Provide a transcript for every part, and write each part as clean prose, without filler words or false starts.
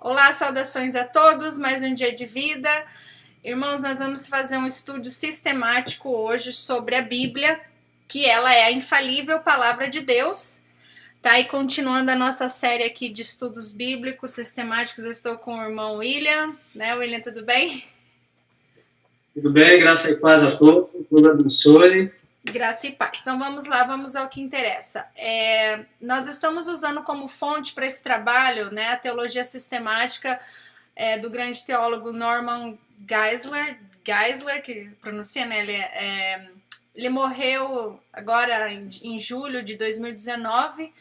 Olá, saudações a todos, mais um dia de vida. Irmãos, nós vamos fazer um estudo sistemático hoje sobre a Bíblia, que ela é a infalível palavra de Deus. Tá? E continuando a nossa série aqui de estudos bíblicos sistemáticos, eu estou com o irmão William, né? William, tudo bem? Tudo bem, graça e paz a todos, Deus abençoe. Graça e paz. Então vamos lá, vamos ao que interessa. Nós estamos usando como fonte para esse trabalho, né, a teologia sistemática do grande teólogo Norman Geisler, que pronuncia, né, ele morreu agora em julho de 2019.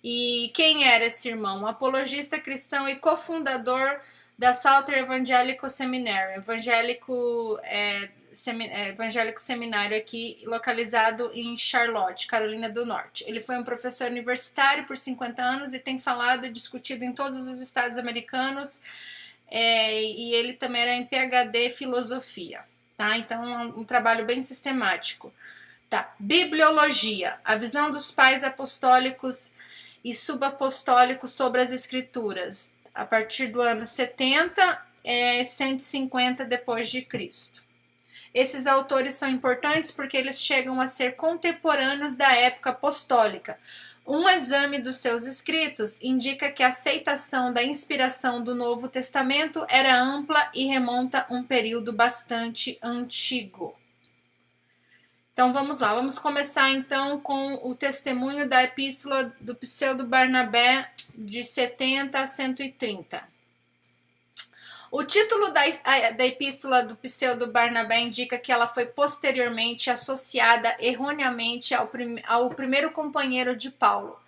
E quem era esse irmão? Um apologista cristão e cofundador da Southern Evangelical Seminary, evangélico seminário aqui, localizado em Charlotte, Carolina do Norte. Ele foi um professor universitário por 50 anos e tem falado e discutido em todos os estados americanos, e ele também era em PhD Filosofia, tá? Então é um trabalho bem sistemático. Tá. Bibliologia, a visão dos pais apostólicos e subapostólicos sobre as escrituras, a partir do ano 70 e 150 depois de Cristo. Esses autores são importantes porque eles chegam a ser contemporâneos da época apostólica. Um exame dos seus escritos indica que a aceitação da inspiração do Novo Testamento era ampla e remonta a um período bastante antigo. Então vamos lá, vamos começar então com o testemunho da epístola do pseudo Barnabé de 70 a 130. O título da epístola do pseudo Barnabé indica que ela foi posteriormente associada erroneamente ao primeiro companheiro de Paulo.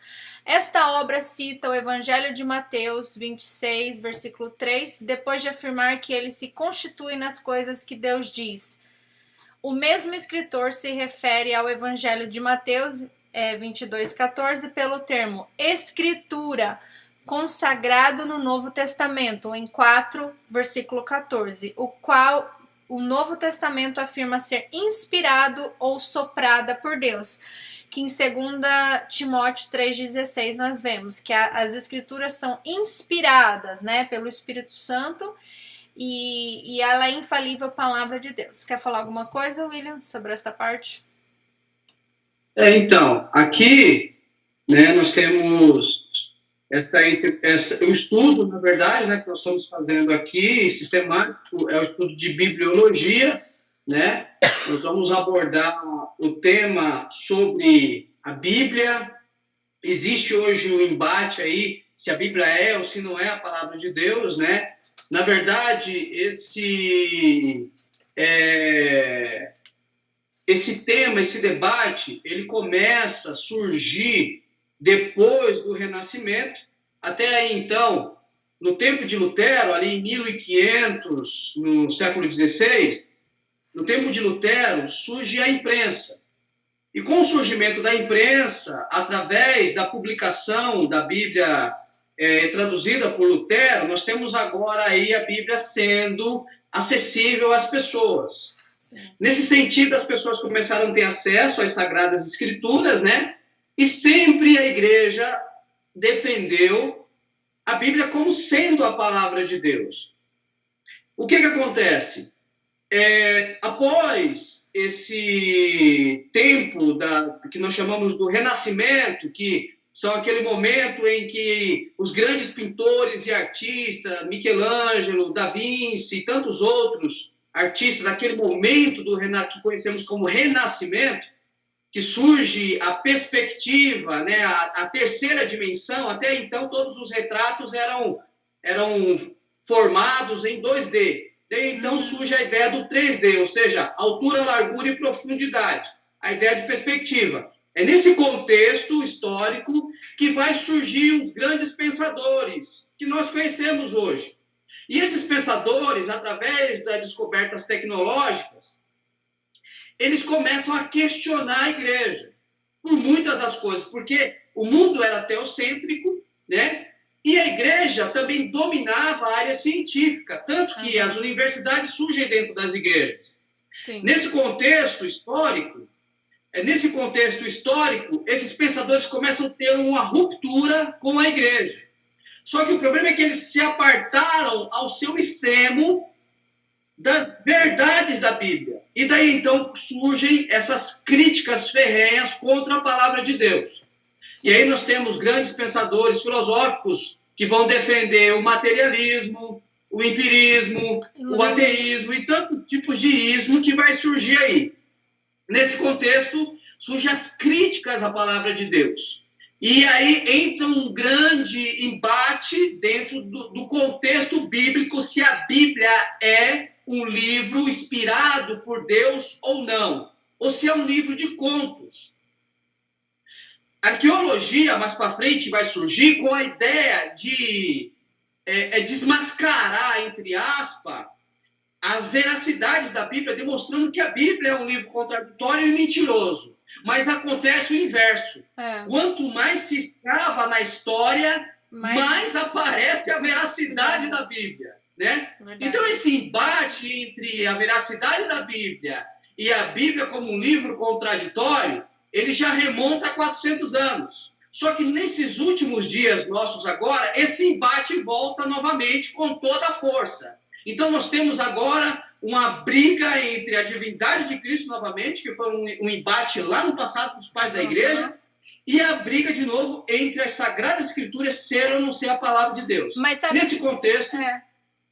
Esta obra cita o Evangelho de Mateus 26, versículo 3, depois de afirmar que ele se constitui nas coisas que Deus diz. O mesmo escritor se refere ao Evangelho de Mateus 22,14 pelo termo Escritura, consagrado no Novo Testamento, em 4, versículo 14, o qual o Novo Testamento afirma ser inspirado ou soprada por Deus, que em 2 Timóteo 3,16 nós vemos que as Escrituras são inspiradas, né, pelo Espírito Santo, e ela é infalível palavra de Deus. Quer falar alguma coisa, William, sobre esta parte? Então, aqui, né, nós temos o estudo, na verdade, né, que nós estamos fazendo aqui, sistemático, é o estudo de bibliologia, né? Nós vamos abordar o tema sobre a Bíblia. Existe hoje um embate aí, se a Bíblia é ou se não é a palavra de Deus, né? Na verdade, esse tema, esse debate, ele começa a surgir depois do Renascimento. Até aí, então, no tempo de Lutero, ali em 1500, no século XVI, no tempo de Lutero, surge a imprensa. E com o surgimento da imprensa, através da publicação da Bíblia traduzida por Lutero, nós temos agora aí a Bíblia sendo acessível às pessoas. Sim. Nesse sentido, as pessoas começaram a ter acesso às Sagradas Escrituras, né? E sempre a igreja defendeu a Bíblia como sendo a palavra de Deus. O que acontece? Após esse tempo que nós chamamos do Renascimento, que são aquele momento em que os grandes pintores e artistas, Michelangelo, Da Vinci e tantos outros artistas, daquele momento que conhecemos como Renascimento, que surge a perspectiva, né, a terceira dimensão. Até então todos os retratos eram formados em 2D. Então surge a ideia do 3D, ou seja, altura, largura e profundidade, a ideia de perspectiva. É nesse contexto histórico que vai surgir os grandes pensadores que nós conhecemos hoje. E esses pensadores, através das descobertas tecnológicas, eles começam a questionar a igreja por muitas das coisas, porque o mundo era teocêntrico, né? E a igreja também dominava a área científica, tanto que as universidades surgem dentro das igrejas. Sim. Nesse contexto histórico, esses pensadores começam a ter uma ruptura com a igreja. Só que o problema é que eles se apartaram ao seu extremo das verdades da Bíblia. E daí, então, surgem essas críticas ferrenhas contra a palavra de Deus. E aí nós temos grandes pensadores filosóficos que vão defender o materialismo, o empirismo, o ateísmo e tantos tipos de ismo que vai surgir aí. Nesse contexto, surgem as críticas à palavra de Deus. E aí entra um grande embate dentro do contexto bíblico, se a Bíblia é um livro inspirado por Deus ou não, ou se é um livro de contos. A arqueologia, mais para frente, vai surgir com a ideia de desmascarar, entre aspas, as veracidades da Bíblia, demonstrando que a Bíblia é um livro contraditório e mentiroso. Mas acontece o inverso. Quanto mais se escava na história, mais aparece a veracidade da Bíblia. Né? Então, esse embate entre a veracidade da Bíblia e a Bíblia como um livro contraditório, ele já remonta a 400 anos. Só que nesses últimos dias nossos agora, esse embate volta novamente com toda a força. Então, nós temos agora uma briga entre a divindade de Cristo novamente, que foi um embate lá no passado dos pais da igreja, e a briga, de novo, entre as Sagradas Escrituras ser ou não ser a palavra de Deus. Mas nesse contexto...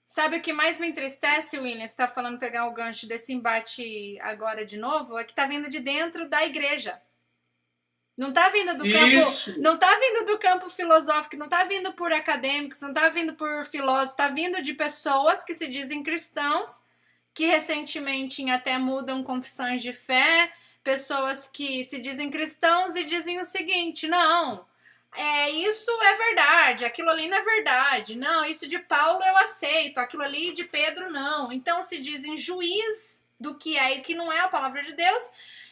Sabe o que mais me entristece, William? Você está falando pegar o gancho desse embate agora de novo? É que está vindo de dentro da igreja. Não está vindo do campo, não tá vindo do campo filosófico, não está vindo por acadêmicos, não está vindo por filósofos, está vindo de pessoas que se dizem cristãos, que recentemente até mudam confissões de fé, pessoas que se dizem cristãos e dizem o seguinte: não, isso é verdade, aquilo ali não é verdade, não, isso de Paulo eu aceito, aquilo ali de Pedro não. Então se dizem juiz do que é e que não é a palavra de Deus.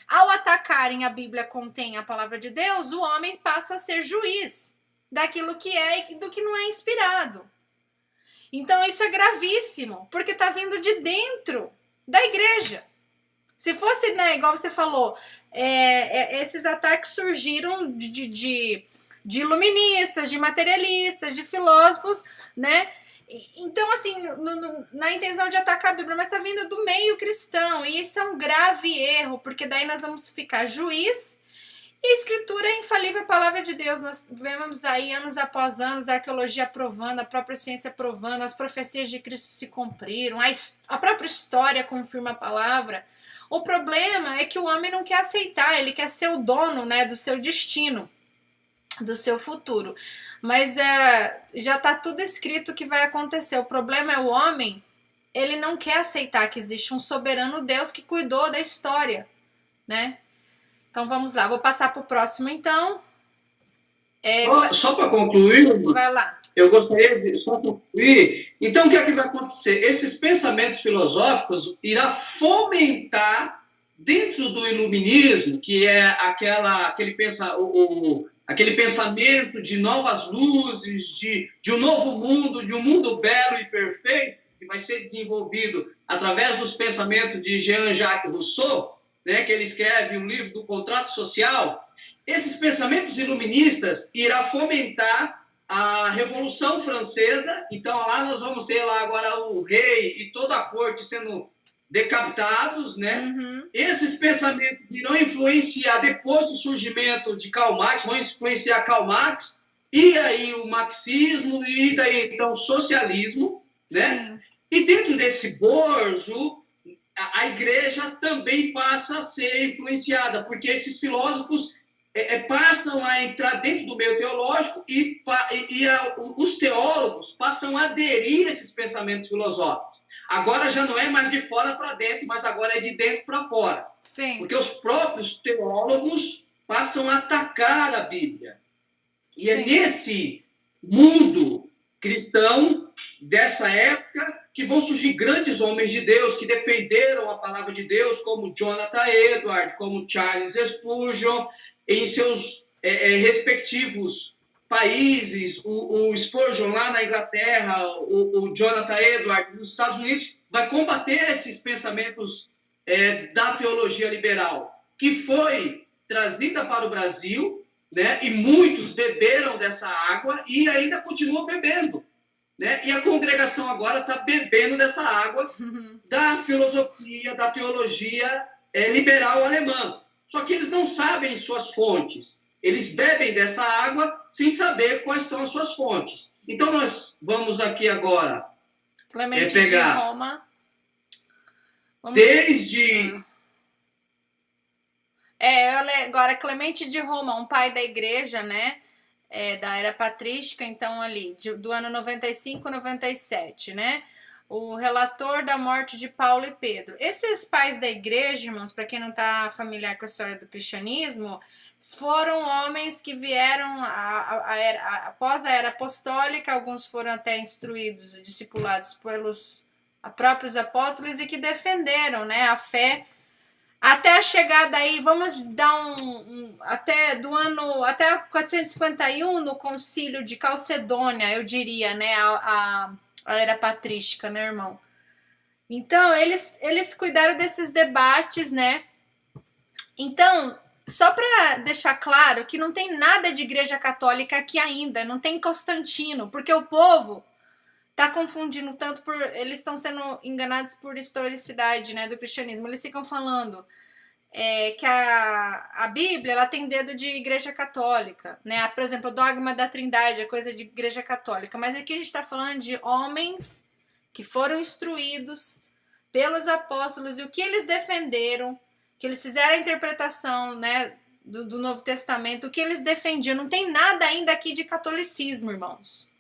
Ao atacarem a Bíblia contém a palavra de Deus, o homem passa a ser juiz daquilo que é e do que não é inspirado. Então isso é gravíssimo, porque está vindo de dentro da igreja. Se fosse, né, igual você falou, esses ataques surgiram de iluministas, de materialistas, de filósofos, né? Então, assim, na intenção de atacar a Bíblia, mas está vindo do meio cristão, e isso é um grave erro, porque daí nós vamos ficar juiz, e a Escritura é infalível, a palavra de Deus. Nós vemos aí, anos após anos, a arqueologia provando, a própria ciência provando, as profecias de Cristo se cumpriram, a própria história confirma a palavra. O problema é que o homem não quer aceitar, ele quer ser o dono, né, do seu destino, do seu futuro. Mas já está tudo escrito que vai acontecer. O problema é o homem, ele não quer aceitar que existe um soberano Deus que cuidou da história, né? Então vamos lá, vou passar para o próximo então. Só para concluir, vai lá. Eu gostaria de só concluir. Então, o que é que vai acontecer? Esses pensamentos filosóficos irá fomentar dentro do iluminismo, que é aquele pensamento de novas luzes, de um novo mundo, de um mundo belo e perfeito, que vai ser desenvolvido através dos pensamentos de Jean-Jacques Rousseau, né, que ele escreve um livro do Contrato Social. Esses pensamentos iluministas irá fomentar a Revolução Francesa. Então, lá nós vamos ter lá agora o rei e toda a corte sendo decapitados, né? Uhum. Esses pensamentos irão influenciar, depois do surgimento de Karl Marx, vão influenciar Karl Marx, e aí o marxismo, e daí então o socialismo, né? Sim. E dentro desse bojo, a igreja também passa a ser influenciada, porque esses filósofos passam a entrar dentro do meio teológico e os teólogos passam a aderir a esses pensamentos filosóficos. Agora já não é mais de fora para dentro, mas agora é de dentro para fora. Sim. Porque os próprios teólogos passam a atacar a Bíblia. E Sim. é nesse mundo cristão dessa época que vão surgir grandes homens de Deus que defenderam a palavra de Deus, como Jonathan Edwards, como Charles Spurgeon, em seus respectivos países. O Spurgeon lá na Inglaterra, o Jonathan Edwards nos Estados Unidos, vai combater esses pensamentos da teologia liberal, que foi trazida para o Brasil né? E muitos beberam dessa água e ainda continuam bebendo, né? E a congregação agora está bebendo dessa água da filosofia, da teologia liberal alemã. Só que eles não sabem suas fontes. Eles bebem dessa água sem saber quais são as suas fontes. Então nós vamos aqui agora pegar de Roma. Desde... agora Clemente de Roma, um pai da igreja, né? Da era patrística, então ali, do ano 95, 97, né? O relator da morte de Paulo e Pedro. Esses pais da igreja, irmãos, para quem não está familiar com a história do cristianismo, foram homens que vieram após a era apostólica, alguns foram até instruídos e discipulados pelos próprios apóstolos e que defenderam, né, a fé até a chegada aí, vamos dar até 451 no concílio de Calcedônia, eu diria, né, a era patrística, né, irmão? Então, eles cuidaram desses debates, né? Então, só para deixar claro que não tem nada de igreja católica aqui ainda, não tem Constantino, porque o povo tá confundindo tanto eles estão sendo enganados por historicidade, né, do cristianismo. Eles ficam falando que a Bíblia ela tem dedo de igreja católica, né? Por exemplo, o dogma da Trindade é coisa de igreja católica, mas aqui a gente está falando de homens que foram instruídos pelos apóstolos e o que eles defenderam, que eles fizeram a interpretação, né, do Novo Testamento, o que eles defendiam. Não tem nada ainda aqui de catolicismo, irmãos.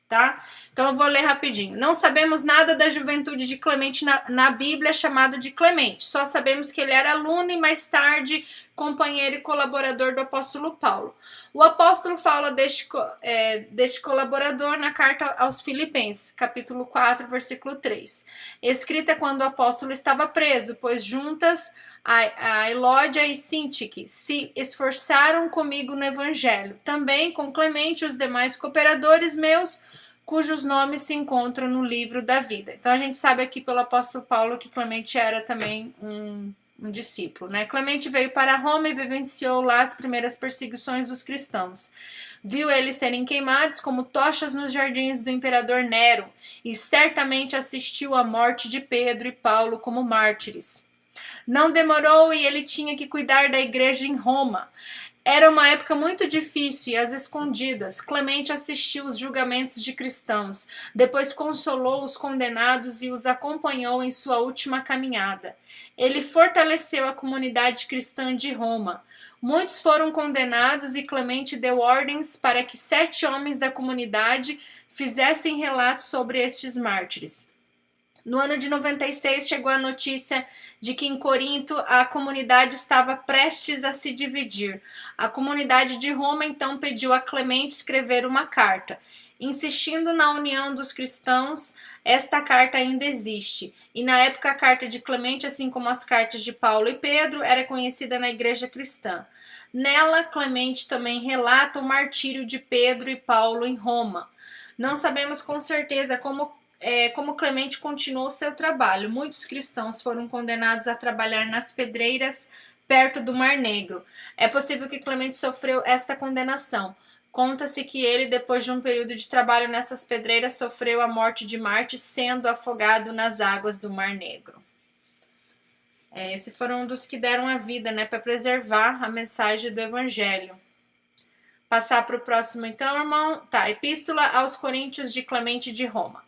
Tá? Então eu vou ler rapidinho. Não sabemos nada da juventude de Clemente na Bíblia, chamado de Clemente. Só sabemos que ele era aluno e mais tarde companheiro e colaborador do apóstolo Paulo. O apóstolo fala deste colaborador na carta aos Filipenses, capítulo 4, versículo 3. Escrita quando o apóstolo estava preso, pois juntas a Elódia e Sintique se esforçaram comigo no evangelho. Também com Clemente e os demais cooperadores meus, cujos nomes se encontram no livro da vida. Então a gente sabe aqui pelo apóstolo Paulo que Clemente era também um discípulo, né? Clemente veio para Roma e vivenciou lá as primeiras perseguições dos cristãos. Viu eles serem queimados como tochas nos jardins do imperador Nero e certamente assistiu à morte de Pedro e Paulo como mártires. Não demorou e ele tinha que cuidar da igreja em Roma. Era uma época muito difícil e às escondidas. Clemente assistiu os julgamentos de cristãos, depois consolou os condenados e os acompanhou em sua última caminhada. Ele fortaleceu a comunidade cristã de Roma. Muitos foram condenados e Clemente deu ordens para que 7 homens da comunidade fizessem relatos sobre estes mártires. No ano de 96 chegou a notícia de que em Corinto a comunidade estava prestes a se dividir. A comunidade de Roma então pediu a Clemente escrever uma carta. Insistindo na união dos cristãos, esta carta ainda existe. E na época a carta de Clemente, assim como as cartas de Paulo e Pedro, era conhecida na igreja cristã. Nela, Clemente também relata o martírio de Pedro e Paulo em Roma. Não sabemos com certeza como Clemente continuou seu trabalho. Muitos cristãos foram condenados a trabalhar nas pedreiras perto do Mar Negro. É possível que Clemente sofreu esta condenação. Conta-se que ele, depois de um período de trabalho nessas pedreiras, sofreu a morte de Marte, sendo afogado nas águas do Mar Negro. Esses foram um dos que deram a vida, né, para preservar a mensagem do Evangelho. Passar para o próximo então, irmão. Tá, Epístola aos Coríntios de Clemente de Roma.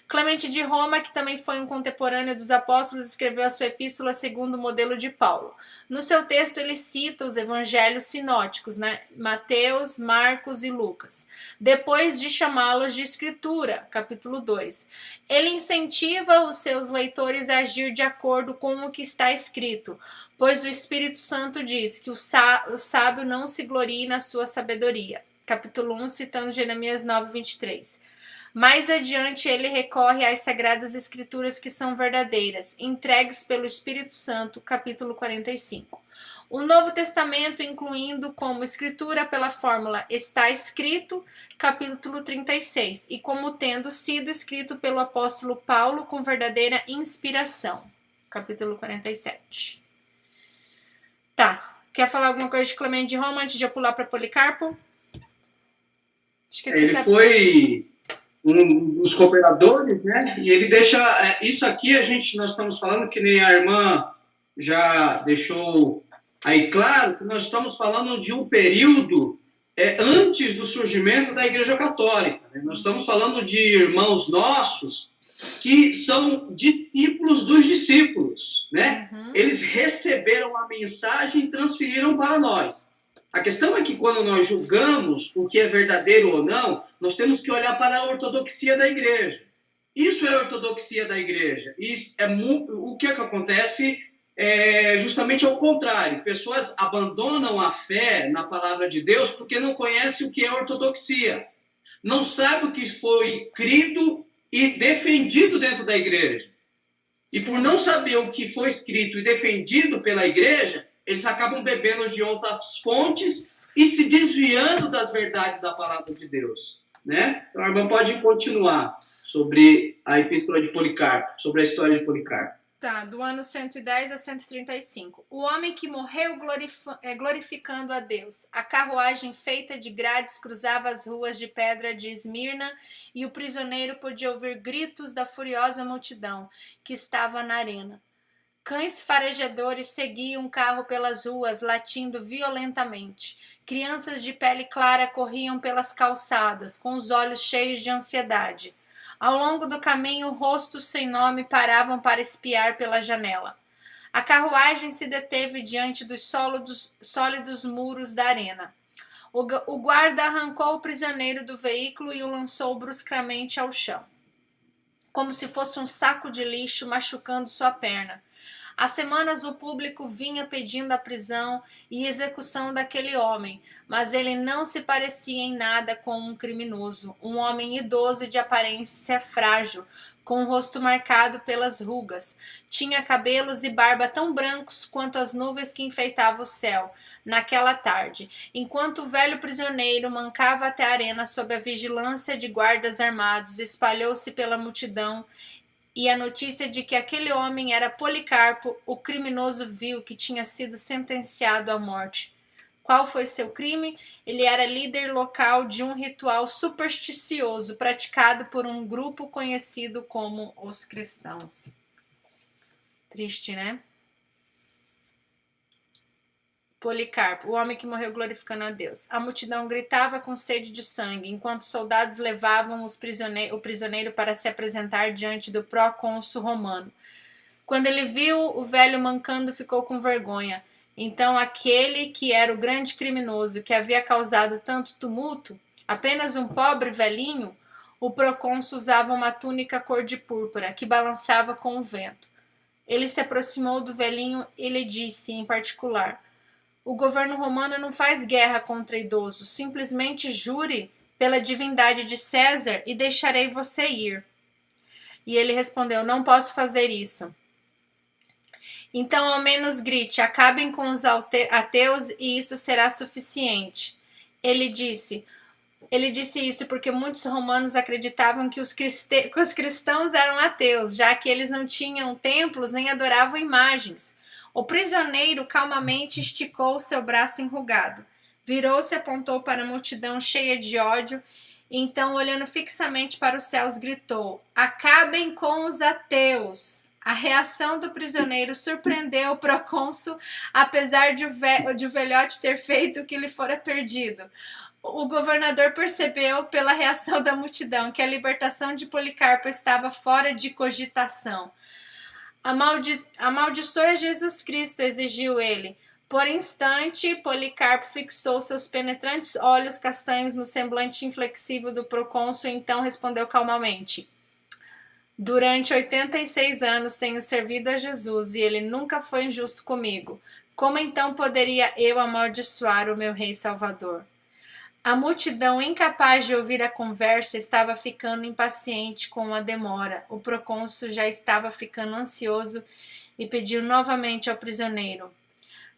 Clemente de Roma, que também foi um contemporâneo dos apóstolos, escreveu a sua epístola segundo o modelo de Paulo. No seu texto, ele cita os evangelhos sinóticos, né? Mateus, Marcos e Lucas, depois de chamá-los de escritura, capítulo 2. Ele incentiva os seus leitores a agir de acordo com o que está escrito, pois o Espírito Santo diz que o sábio não se glorie na sua sabedoria, capítulo 1, citando Jeremias 9, 23. Mais adiante, ele recorre às Sagradas Escrituras que são verdadeiras, entregues pelo Espírito Santo, capítulo 45. O Novo Testamento, incluindo como escritura pela fórmula está escrito, capítulo 36, e como tendo sido escrito pelo apóstolo Paulo com verdadeira inspiração, capítulo 47. Tá. Quer falar alguma coisa de Clemente de Roma antes de eu pular para Policarpo? Acho que ele foi um dos cooperadores, né? E ele deixa isso aqui nós estamos falando que nem a irmã já deixou aí claro que nós estamos falando de um período antes do surgimento da Igreja Católica. Né? Nós estamos falando de irmãos nossos que são discípulos dos discípulos, né? Uhum. Eles receberam a mensagem e transferiram para nós. A questão é que quando nós julgamos o que é verdadeiro ou não, nós temos que olhar para a ortodoxia da igreja. Isso é a ortodoxia da igreja. O que acontece é justamente ao contrário. Pessoas abandonam a fé na palavra de Deus porque não conhecem o que é ortodoxia. Não sabem o que foi crido e defendido dentro da igreja. E por não saber o que foi escrito e defendido pela igreja, eles acabam bebendo de outras fontes e se desviando das verdades da palavra de Deus. Né? Então, a irmã pode continuar sobre a epístola de Policarpo, sobre a história de Policarpo. Tá, do ano 110 a 135. O homem que morreu glorificando a Deus. A carruagem feita de grades cruzava as ruas de pedra de Esmirna e o prisioneiro podia ouvir gritos da furiosa multidão que estava na arena. Cães farejadores seguiam o carro pelas ruas, latindo violentamente. Crianças de pele clara corriam pelas calçadas, com os olhos cheios de ansiedade. Ao longo do caminho, rostos sem nome paravam para espiar pela janela. A carruagem se deteve diante dos sólidos muros da arena. O guarda arrancou o prisioneiro do veículo e o lançou bruscamente ao chão, como se fosse um saco de lixo machucando sua perna. Há semanas o público vinha pedindo a prisão e execução daquele homem, mas ele não se parecia em nada com um criminoso, um homem idoso e de aparência frágil, com o rosto marcado pelas rugas. Tinha cabelos e barba tão brancos quanto as nuvens que enfeitavam o céu naquela tarde, enquanto o velho prisioneiro mancava até a arena sob a vigilância de guardas armados, espalhou-se pela multidão e a notícia de que aquele homem era Policarpo, o criminoso vil que tinha sido sentenciado à morte. Qual foi seu crime? Ele era líder local de um ritual supersticioso praticado por um grupo conhecido como os cristãos. Triste, né? Policarpo, o homem que morreu glorificando a Deus. A multidão gritava com sede de sangue, enquanto soldados levavam o prisioneiro para se apresentar diante do procônsul romano. Quando ele viu o velho mancando, ficou com vergonha. Então aquele que era o grande criminoso que havia causado tanto tumulto, apenas um pobre velhinho, o procônsul usava uma túnica cor de púrpura que balançava com o vento. Ele se aproximou do velhinho e lhe disse em particular: o governo romano não faz guerra contra idosos. Simplesmente jure pela divindade de César e deixarei você ir. E ele respondeu: não posso fazer isso. Então, ao menos grite: acabem com os ateus e isso será suficiente. Ele disse isso porque muitos romanos acreditavam que os cristãos eram ateus, já que eles não tinham templos nem adoravam imagens. O prisioneiro calmamente esticou seu braço enrugado. Virou-se e apontou para a multidão cheia de ódio. Então, olhando fixamente para os céus, gritou: acabem com os ateus! A reação do prisioneiro surpreendeu o procônsul, apesar de o velhote ter feito o que lhe fora perdido. O governador percebeu pela reação da multidão que a libertação de Policarpo estava fora de cogitação. Amaldiçoe Jesus Cristo, exigiu ele. Por instante, Policarpo fixou seus penetrantes olhos castanhos no semblante inflexível do procônsul e então respondeu calmamente: durante 86 anos tenho servido a Jesus e ele nunca foi injusto comigo. Como então poderia eu amaldiçoar o meu Rei Salvador? A multidão, incapaz de ouvir a conversa, estava ficando impaciente com a demora. O procônsul já estava ficando ansioso e pediu novamente ao prisioneiro: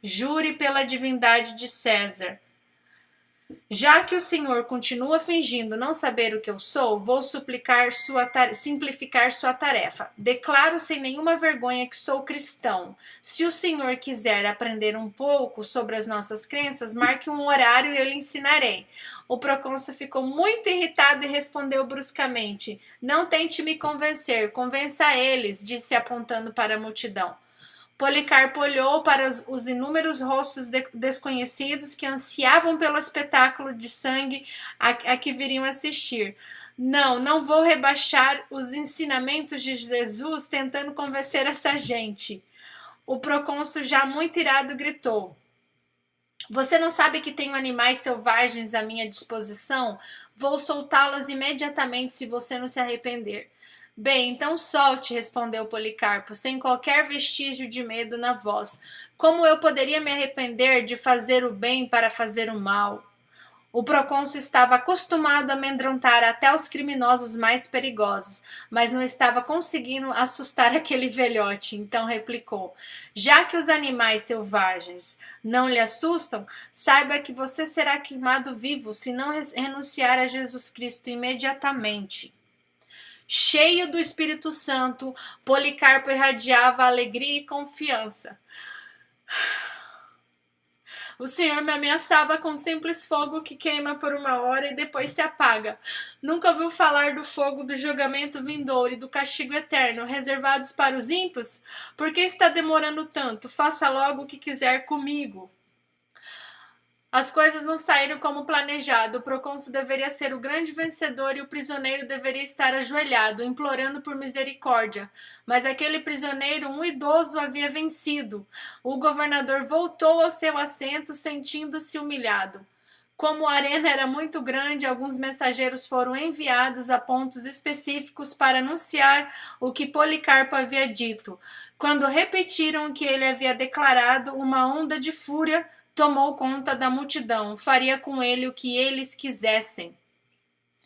jure pela divindade de César. Já que o Senhor continua fingindo não saber o que eu sou, vou simplificar sua tarefa. Declaro sem nenhuma vergonha que sou cristão. Se o Senhor quiser aprender um pouco sobre as nossas crenças, marque um horário e eu lhe ensinarei. O procônsul ficou muito irritado e respondeu bruscamente: Não tente me convencer, convença eles, disse apontando para a multidão. Policarpo olhou para os inúmeros rostos desconhecidos que ansiavam pelo espetáculo de sangue a que viriam assistir. Não vou rebaixar os ensinamentos de Jesus tentando convencer essa gente. O procônsul, já muito irado, gritou: Você não sabe que tenho animais selvagens à minha disposição? Vou soltá-los imediatamente se você não se arrepender. Bem, então solte, respondeu Policarpo, sem qualquer vestígio de medo na voz. Como eu poderia me arrepender de fazer o bem para fazer o mal? O procônsul estava acostumado a amedrontar até os criminosos mais perigosos, mas não estava conseguindo assustar aquele velhote, então replicou: Já que os animais selvagens não lhe assustam, saiba que você será queimado vivo se não renunciar a Jesus Cristo imediatamente. Cheio do Espírito Santo, Policarpo irradiava alegria e confiança. O Senhor me ameaçava com simples fogo que queima por 1 hora e depois se apaga. Nunca ouviu falar do fogo do julgamento vindouro e do castigo eterno, reservados para os ímpios? Por que está demorando tanto? Faça logo o que quiser comigo. As coisas não saíram como planejado. O procônsul deveria ser o grande vencedor e o prisioneiro deveria estar ajoelhado, implorando por misericórdia. Mas aquele prisioneiro, um idoso, havia vencido. O governador voltou ao seu assento, sentindo-se humilhado. Como a arena era muito grande, alguns mensageiros foram enviados a pontos específicos para anunciar o que Policarpo havia dito. Quando repetiram o que ele havia declarado, uma onda de fúria tomou conta da multidão, faria com ele o que eles quisessem.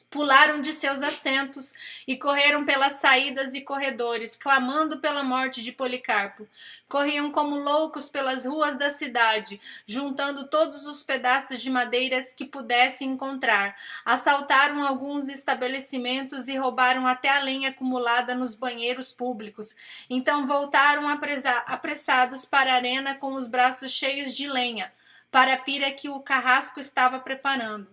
Pularam de seus assentos e correram pelas saídas e corredores, clamando pela morte de Policarpo. Corriam como loucos pelas ruas da cidade, juntando todos os pedaços de madeiras que pudessem encontrar. Assaltaram alguns estabelecimentos e roubaram até a lenha acumulada nos banheiros públicos. Então voltaram apressados para a arena com os braços cheios de lenha, para a pira que o carrasco estava preparando.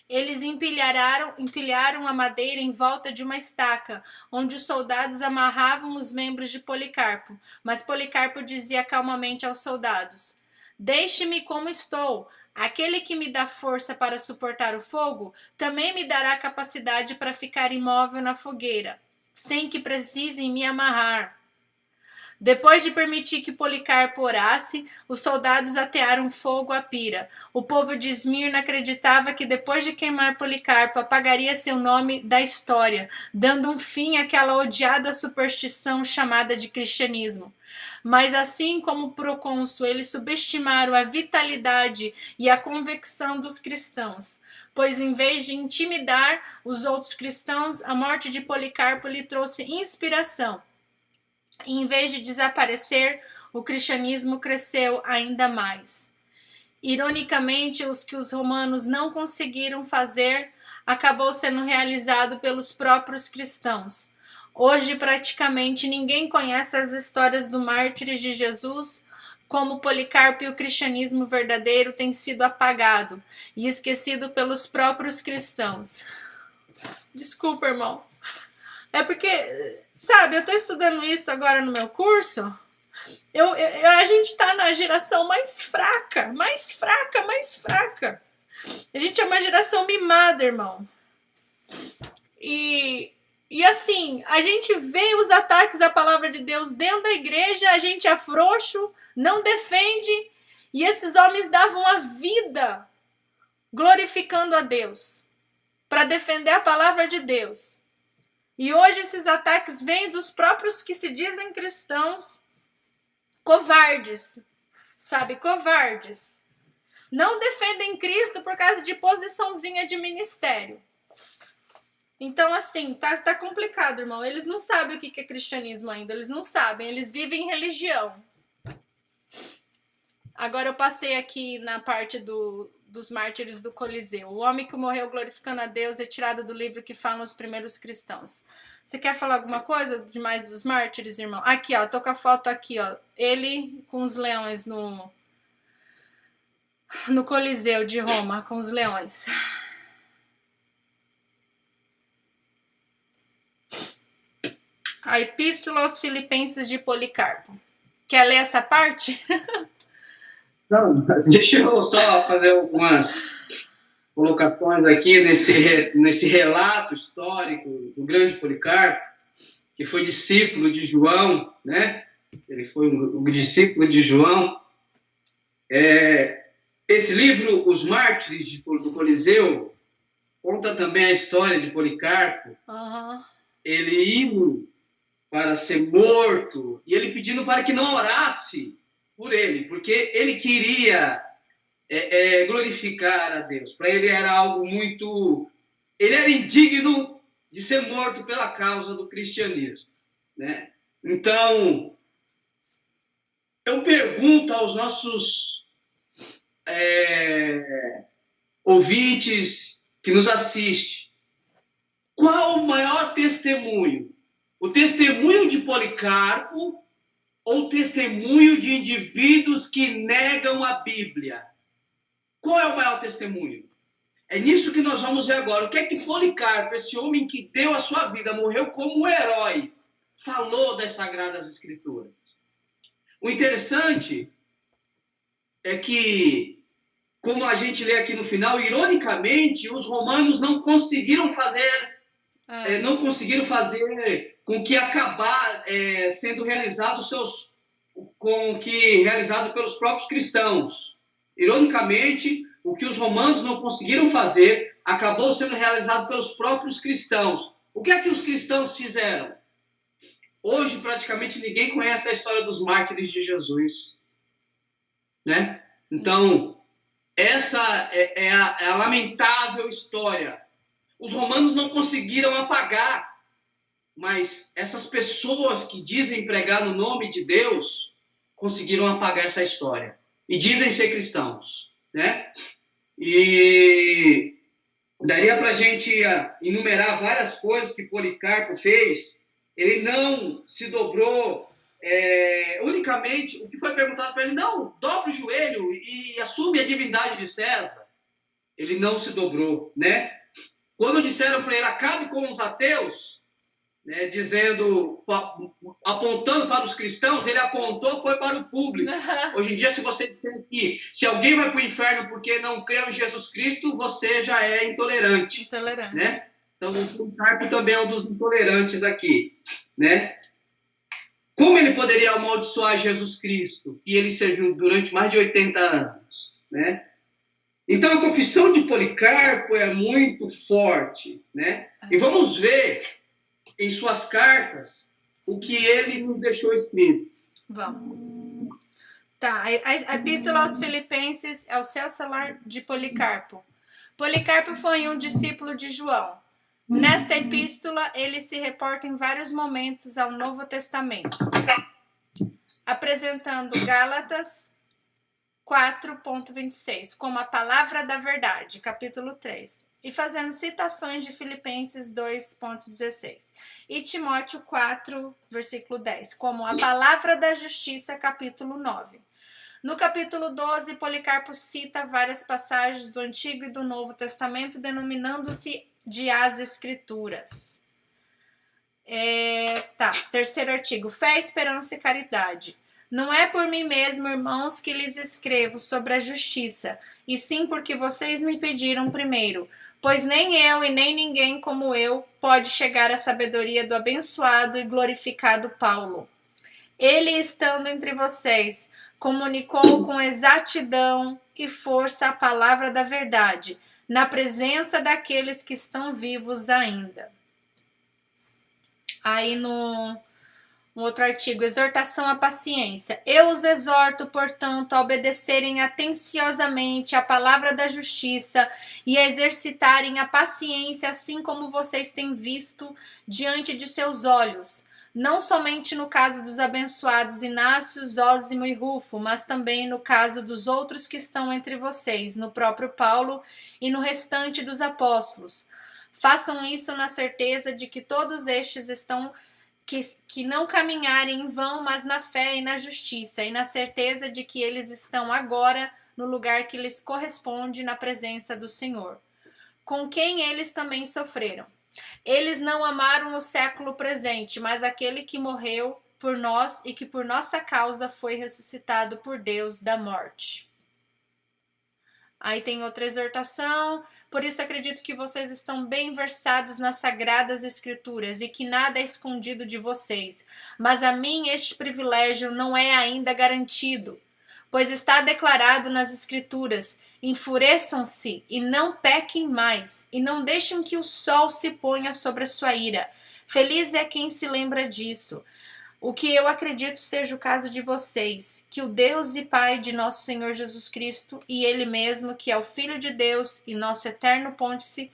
Eles empilharam a madeira em volta de uma estaca, onde os soldados amarravam os membros de Policarpo. Mas Policarpo dizia calmamente aos soldados: Deixe-me como estou. Aquele que me dá força para suportar o fogo, também me dará capacidade para ficar imóvel na fogueira, sem que precisem me amarrar. Depois de permitir que Policarpo orasse, os soldados atearam fogo à pira. O povo de Esmirna acreditava que depois de queimar Policarpo, apagaria seu nome da história, dando um fim àquela odiada superstição chamada de cristianismo. Mas assim como o procônsul, eles subestimaram a vitalidade e a convicção dos cristãos, pois em vez de intimidar os outros cristãos, a morte de Policarpo lhe trouxe inspiração. E em vez de desaparecer, o cristianismo cresceu ainda mais. Ironicamente, os que os romanos não conseguiram fazer acabou sendo realizado pelos próprios cristãos. Hoje, praticamente ninguém conhece as histórias dos mártires de Jesus, como Policarpo, e o cristianismo verdadeiro tem sido apagado e esquecido pelos próprios cristãos. Desculpa, irmão. É porque, sabe, eu tô estudando isso agora no meu curso. A gente tá na geração mais fraca. A gente é uma geração mimada, irmão. E assim, a gente vê os ataques à palavra de Deus dentro da igreja, a gente é frouxo, não defende, e esses homens davam a vida glorificando a Deus para defender a palavra de Deus. E hoje esses ataques vêm dos próprios que se dizem cristãos, covardes, sabe? Covardes. Não defendem Cristo por causa de posiçãozinha de ministério. Então, assim, tá complicado, irmão. Eles não sabem o que é cristianismo ainda. Eles não sabem. Eles vivem em religião. Agora eu passei aqui na parte dos mártires do Coliseu. O homem que morreu glorificando a Deus é tirado do livro que falam os primeiros cristãos. Você quer falar alguma coisa demais dos mártires, irmão? Aqui, ó, tô com a foto aqui, ó. Ele com os leões no Coliseu de Roma, com os leões. A Epístola aos Filipenses de Policarpo. Quer ler essa parte? Não, deixa eu só fazer algumas colocações aqui nesse relato histórico do grande Policarpo, que foi discípulo de João, né? Ele foi um discípulo de João. Esse livro, Os Mártires do Coliseu, conta também a história de Policarpo. Uhum. Ele indo para ser morto e ele pedindo para que não orasse por ele, porque ele queria glorificar a Deus. Para ele era algo muito... Ele era indigno de ser morto pela causa do cristianismo, né? Então, eu pergunto aos nossos ouvintes que nos assistem, qual o maior testemunho? O testemunho de Policarpo ou o testemunho de indivíduos que negam a Bíblia? Qual é o maior testemunho? É nisso que nós vamos ver agora. O que é que Policarpo, esse homem que deu a sua vida, morreu como um herói, falou das Sagradas Escrituras? O interessante é que, como a gente lê aqui no final, ironicamente, os romanos não conseguiram fazer com que acabar sendo realizado realizado pelos próprios cristãos. Ironicamente, o que os romanos não conseguiram fazer acabou sendo realizado pelos próprios cristãos. O que é que os cristãos fizeram? Hoje, praticamente, ninguém conhece a história dos mártires de Jesus, né? Então, essa é a lamentável história. Os romanos não conseguiram apagar, mas essas pessoas que dizem pregar no nome de Deus conseguiram apagar essa história. E dizem ser cristãos, né? E daria para a gente enumerar várias coisas que Policarpo fez. Ele não se dobrou unicamente. O que foi perguntado para ele, não, dobre o joelho e assume a divindade de César. Ele não se dobrou, né? Quando disseram para ele, acabe com os ateus, né, apontando para os cristãos, ele apontou, foi para o público. Hoje em dia, se você disser que se alguém vai para o inferno porque não crê em Jesus Cristo, você já é intolerante. Né? Então, o Policarpo também é um dos intolerantes aqui. Né? Como ele poderia amaldiçoar Jesus Cristo, que ele serviu durante mais de 80 anos? Né? Então, a confissão de Policarpo é muito forte, né? E vamos ver em suas cartas o que ele nos deixou escrito. Vamos. Tá, a Epístola aos Filipenses é o seu celular de Policarpo. Policarpo foi um discípulo de João. Nesta epístola, ele se reporta em vários momentos ao Novo Testamento, apresentando Gálatas 4.26, como a palavra da verdade, capítulo 3, e fazendo citações de Filipenses 2.16, e Timóteo 4, versículo 10, como a palavra da justiça, capítulo 9. No capítulo 12, Policarpo cita várias passagens do Antigo e do Novo Testamento, denominando-se de as Escrituras. Terceiro artigo, fé, esperança e caridade. Não é por mim mesmo, irmãos, que lhes escrevo sobre a justiça, e sim porque vocês me pediram primeiro, pois nem eu e nem ninguém como eu pode chegar à sabedoria do abençoado e glorificado Paulo. Ele, estando entre vocês, comunicou com exatidão e força a palavra da verdade, na presença daqueles que estão vivos ainda. Aí no outro artigo, exortação à paciência. Eu os exorto, portanto, a obedecerem atenciosamente a palavra da justiça e a exercitarem a paciência, assim como vocês têm visto diante de seus olhos. não somente no caso dos abençoados Inácio, Zósimo e Rufo, mas também no caso dos outros que estão entre vocês, no próprio Paulo e no restante dos apóstolos. Façam isso na certeza de que todos estes estão que não caminharem em vão, mas na fé e na justiça, e na certeza de que eles estão agora no lugar que lhes corresponde na presença do Senhor, com quem eles também sofreram. Eles não amaram o século presente, mas aquele que morreu por nós e que por nossa causa foi ressuscitado por Deus da morte. Aí tem outra exortação. Por isso acredito que vocês estão bem versados nas sagradas escrituras e que nada é escondido de vocês. Mas a mim este privilégio não é ainda garantido, pois está declarado nas escrituras: enfureçam-se e não pequem mais, e não deixem que o sol se ponha sobre a sua ira. Feliz é quem se lembra disso. O que eu acredito seja o caso de vocês, que o Deus e Pai de nosso Senhor Jesus Cristo e Ele mesmo, que é o Filho de Deus e nosso eterno pontífice,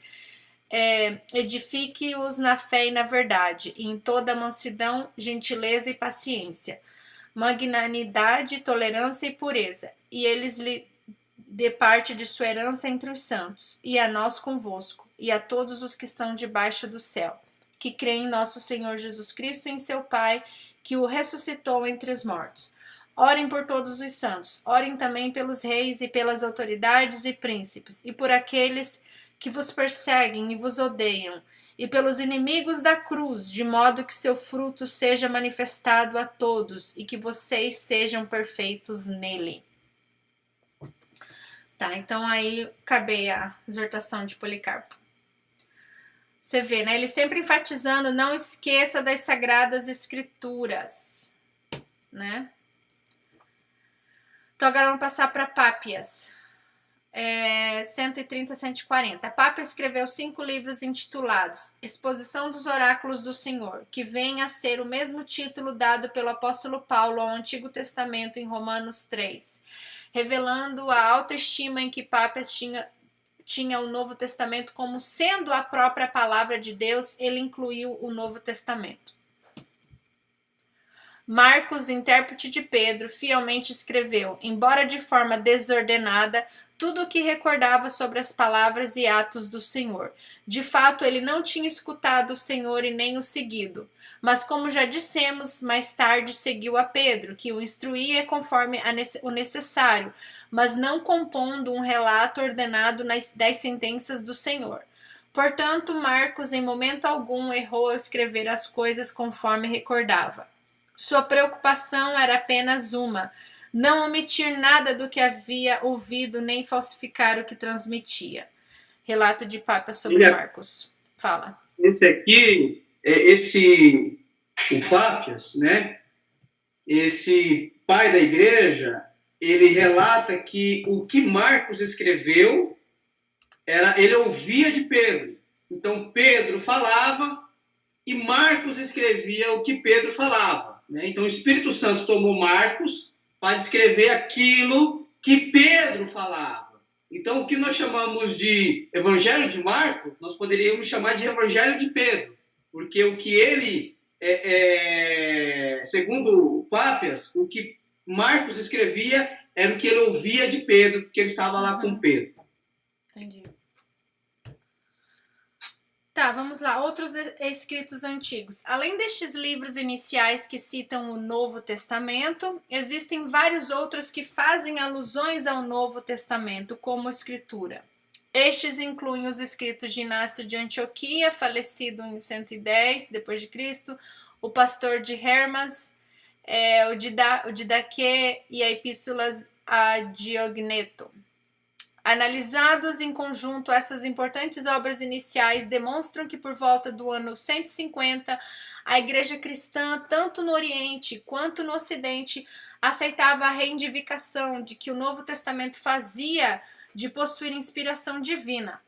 edifique-os na fé e na verdade, e em toda mansidão, gentileza e paciência, magnanimidade, tolerância e pureza, e eles lhe dê parte de sua herança entre os santos, e a nós convosco, e a todos os que estão debaixo do céu, que creem em nosso Senhor Jesus Cristo e em seu Pai, que o ressuscitou entre os mortos. Orem por todos os santos, orem também pelos reis e pelas autoridades e príncipes, e por aqueles que vos perseguem e vos odeiam, e pelos inimigos da cruz, de modo que seu fruto seja manifestado a todos, e que vocês sejam perfeitos nele. Tá, então aí acabei a exortação de Policarpo. Você vê, né? Ele sempre enfatizando, não esqueça das sagradas escrituras, né? Então agora vamos passar para Pápias, 130 a 140. Pápias escreveu 5 livros intitulados Exposição dos Oráculos do Senhor, que vem a ser o mesmo título dado pelo apóstolo Paulo ao Antigo Testamento em Romanos 3, revelando a autoestima em que Pápias tinha o Novo Testamento como sendo a própria palavra de Deus. Ele incluiu o Novo Testamento. Marcos, intérprete de Pedro, fielmente escreveu, embora de forma desordenada, tudo o que recordava sobre as palavras e atos do Senhor. De fato, ele não tinha escutado o Senhor e nem o seguido. Mas, como já dissemos, mais tarde seguiu a Pedro, que o instruía conforme o necessário, mas não compondo um relato ordenado das sentenças do Senhor. Portanto, Marcos, em momento algum, errou ao escrever as coisas conforme recordava. Sua preocupação era apenas uma: não omitir nada do que havia ouvido, nem falsificar o que transmitia. Relato de Papa sobre Marcos. Fala. Esse aqui, o Pápias, né? Esse pai da igreja, ele relata que o que Marcos escreveu, ele ouvia de Pedro. Então, Pedro falava e Marcos escrevia o que Pedro falava, né? Então, o Espírito Santo tomou Marcos para escrever aquilo que Pedro falava. Então, o que nós chamamos de Evangelho de Marcos, nós poderíamos chamar de Evangelho de Pedro, porque o que ele, segundo o Pápias, o que Marcos escrevia era o que ele ouvia de Pedro, porque ele estava lá com Pedro. Entendi. Tá, vamos lá. Outros escritos antigos. Além destes livros iniciais que citam o Novo Testamento, existem vários outros que fazem alusões ao Novo Testamento como escritura. Estes incluem os escritos de Inácio de Antioquia, falecido em 110 d.C., o pastor de Hermas, o Didaquê e a Epístolas a Diogneto. Analisados em conjunto, essas importantes obras iniciais demonstram que por volta do ano 150, a igreja cristã, tanto no Oriente quanto no Ocidente, aceitava a reivindicação de que o Novo Testamento fazia de possuir inspiração divina.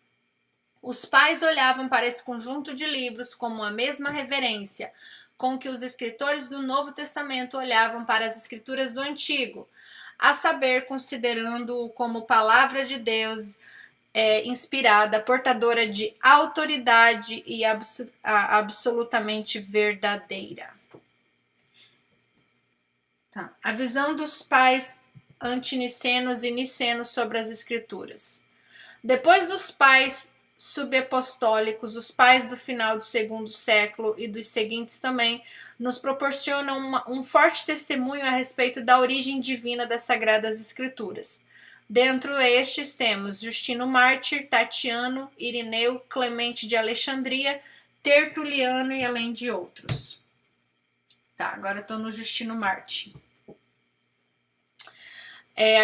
Os pais olhavam para esse conjunto de livros com a mesma reverência com que os escritores do Novo Testamento olhavam para as escrituras do Antigo, a saber, considerando-o como palavra de Deus inspirada, portadora de autoridade e absolutamente verdadeira. Tá. A visão dos pais antinicenos e nicenos sobre as escrituras. Depois dos pais subapostólicos, os pais do final do segundo século e dos seguintes também nos proporcionam um forte testemunho a respeito da origem divina das Sagradas Escrituras. Dentro estes temos Justino Mártir, Tatiano, Irineu, Clemente de Alexandria, Tertuliano e além de outros. Tá, agora estou no Justino Mártir.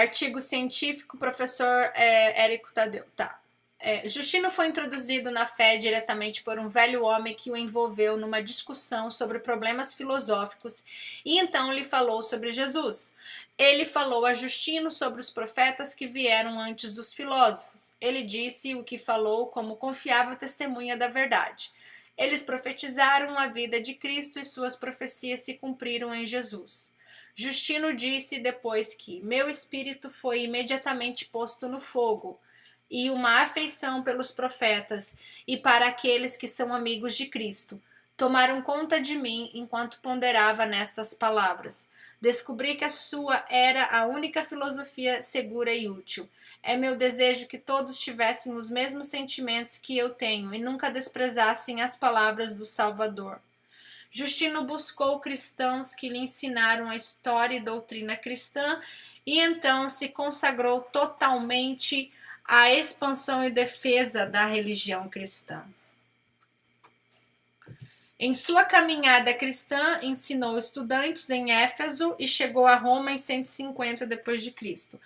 Artigo científico, professor Érico Tadeu. Tá. Justino foi introduzido na fé diretamente por um velho homem que o envolveu numa discussão sobre problemas filosóficos e então lhe falou sobre Jesus. Ele falou a Justino sobre os profetas que vieram antes dos filósofos. Ele disse o que falou como confiável testemunha da verdade. Eles profetizaram a vida de Cristo e suas profecias se cumpriram em Jesus. Justino disse depois que meu espírito foi imediatamente posto no fogo e uma afeição pelos profetas e para aqueles que são amigos de Cristo tomaram conta de mim enquanto ponderava nestas palavras. Descobri que a sua era a única filosofia segura e útil. É meu desejo que todos tivessem os mesmos sentimentos que eu tenho e nunca desprezassem as palavras do Salvador. Justino buscou cristãos que lhe ensinaram a história e doutrina cristã e então se consagrou totalmente à expansão e defesa da religião cristã. Em sua caminhada cristã, ensinou estudantes em Éfeso e chegou a Roma em 150 d.C.,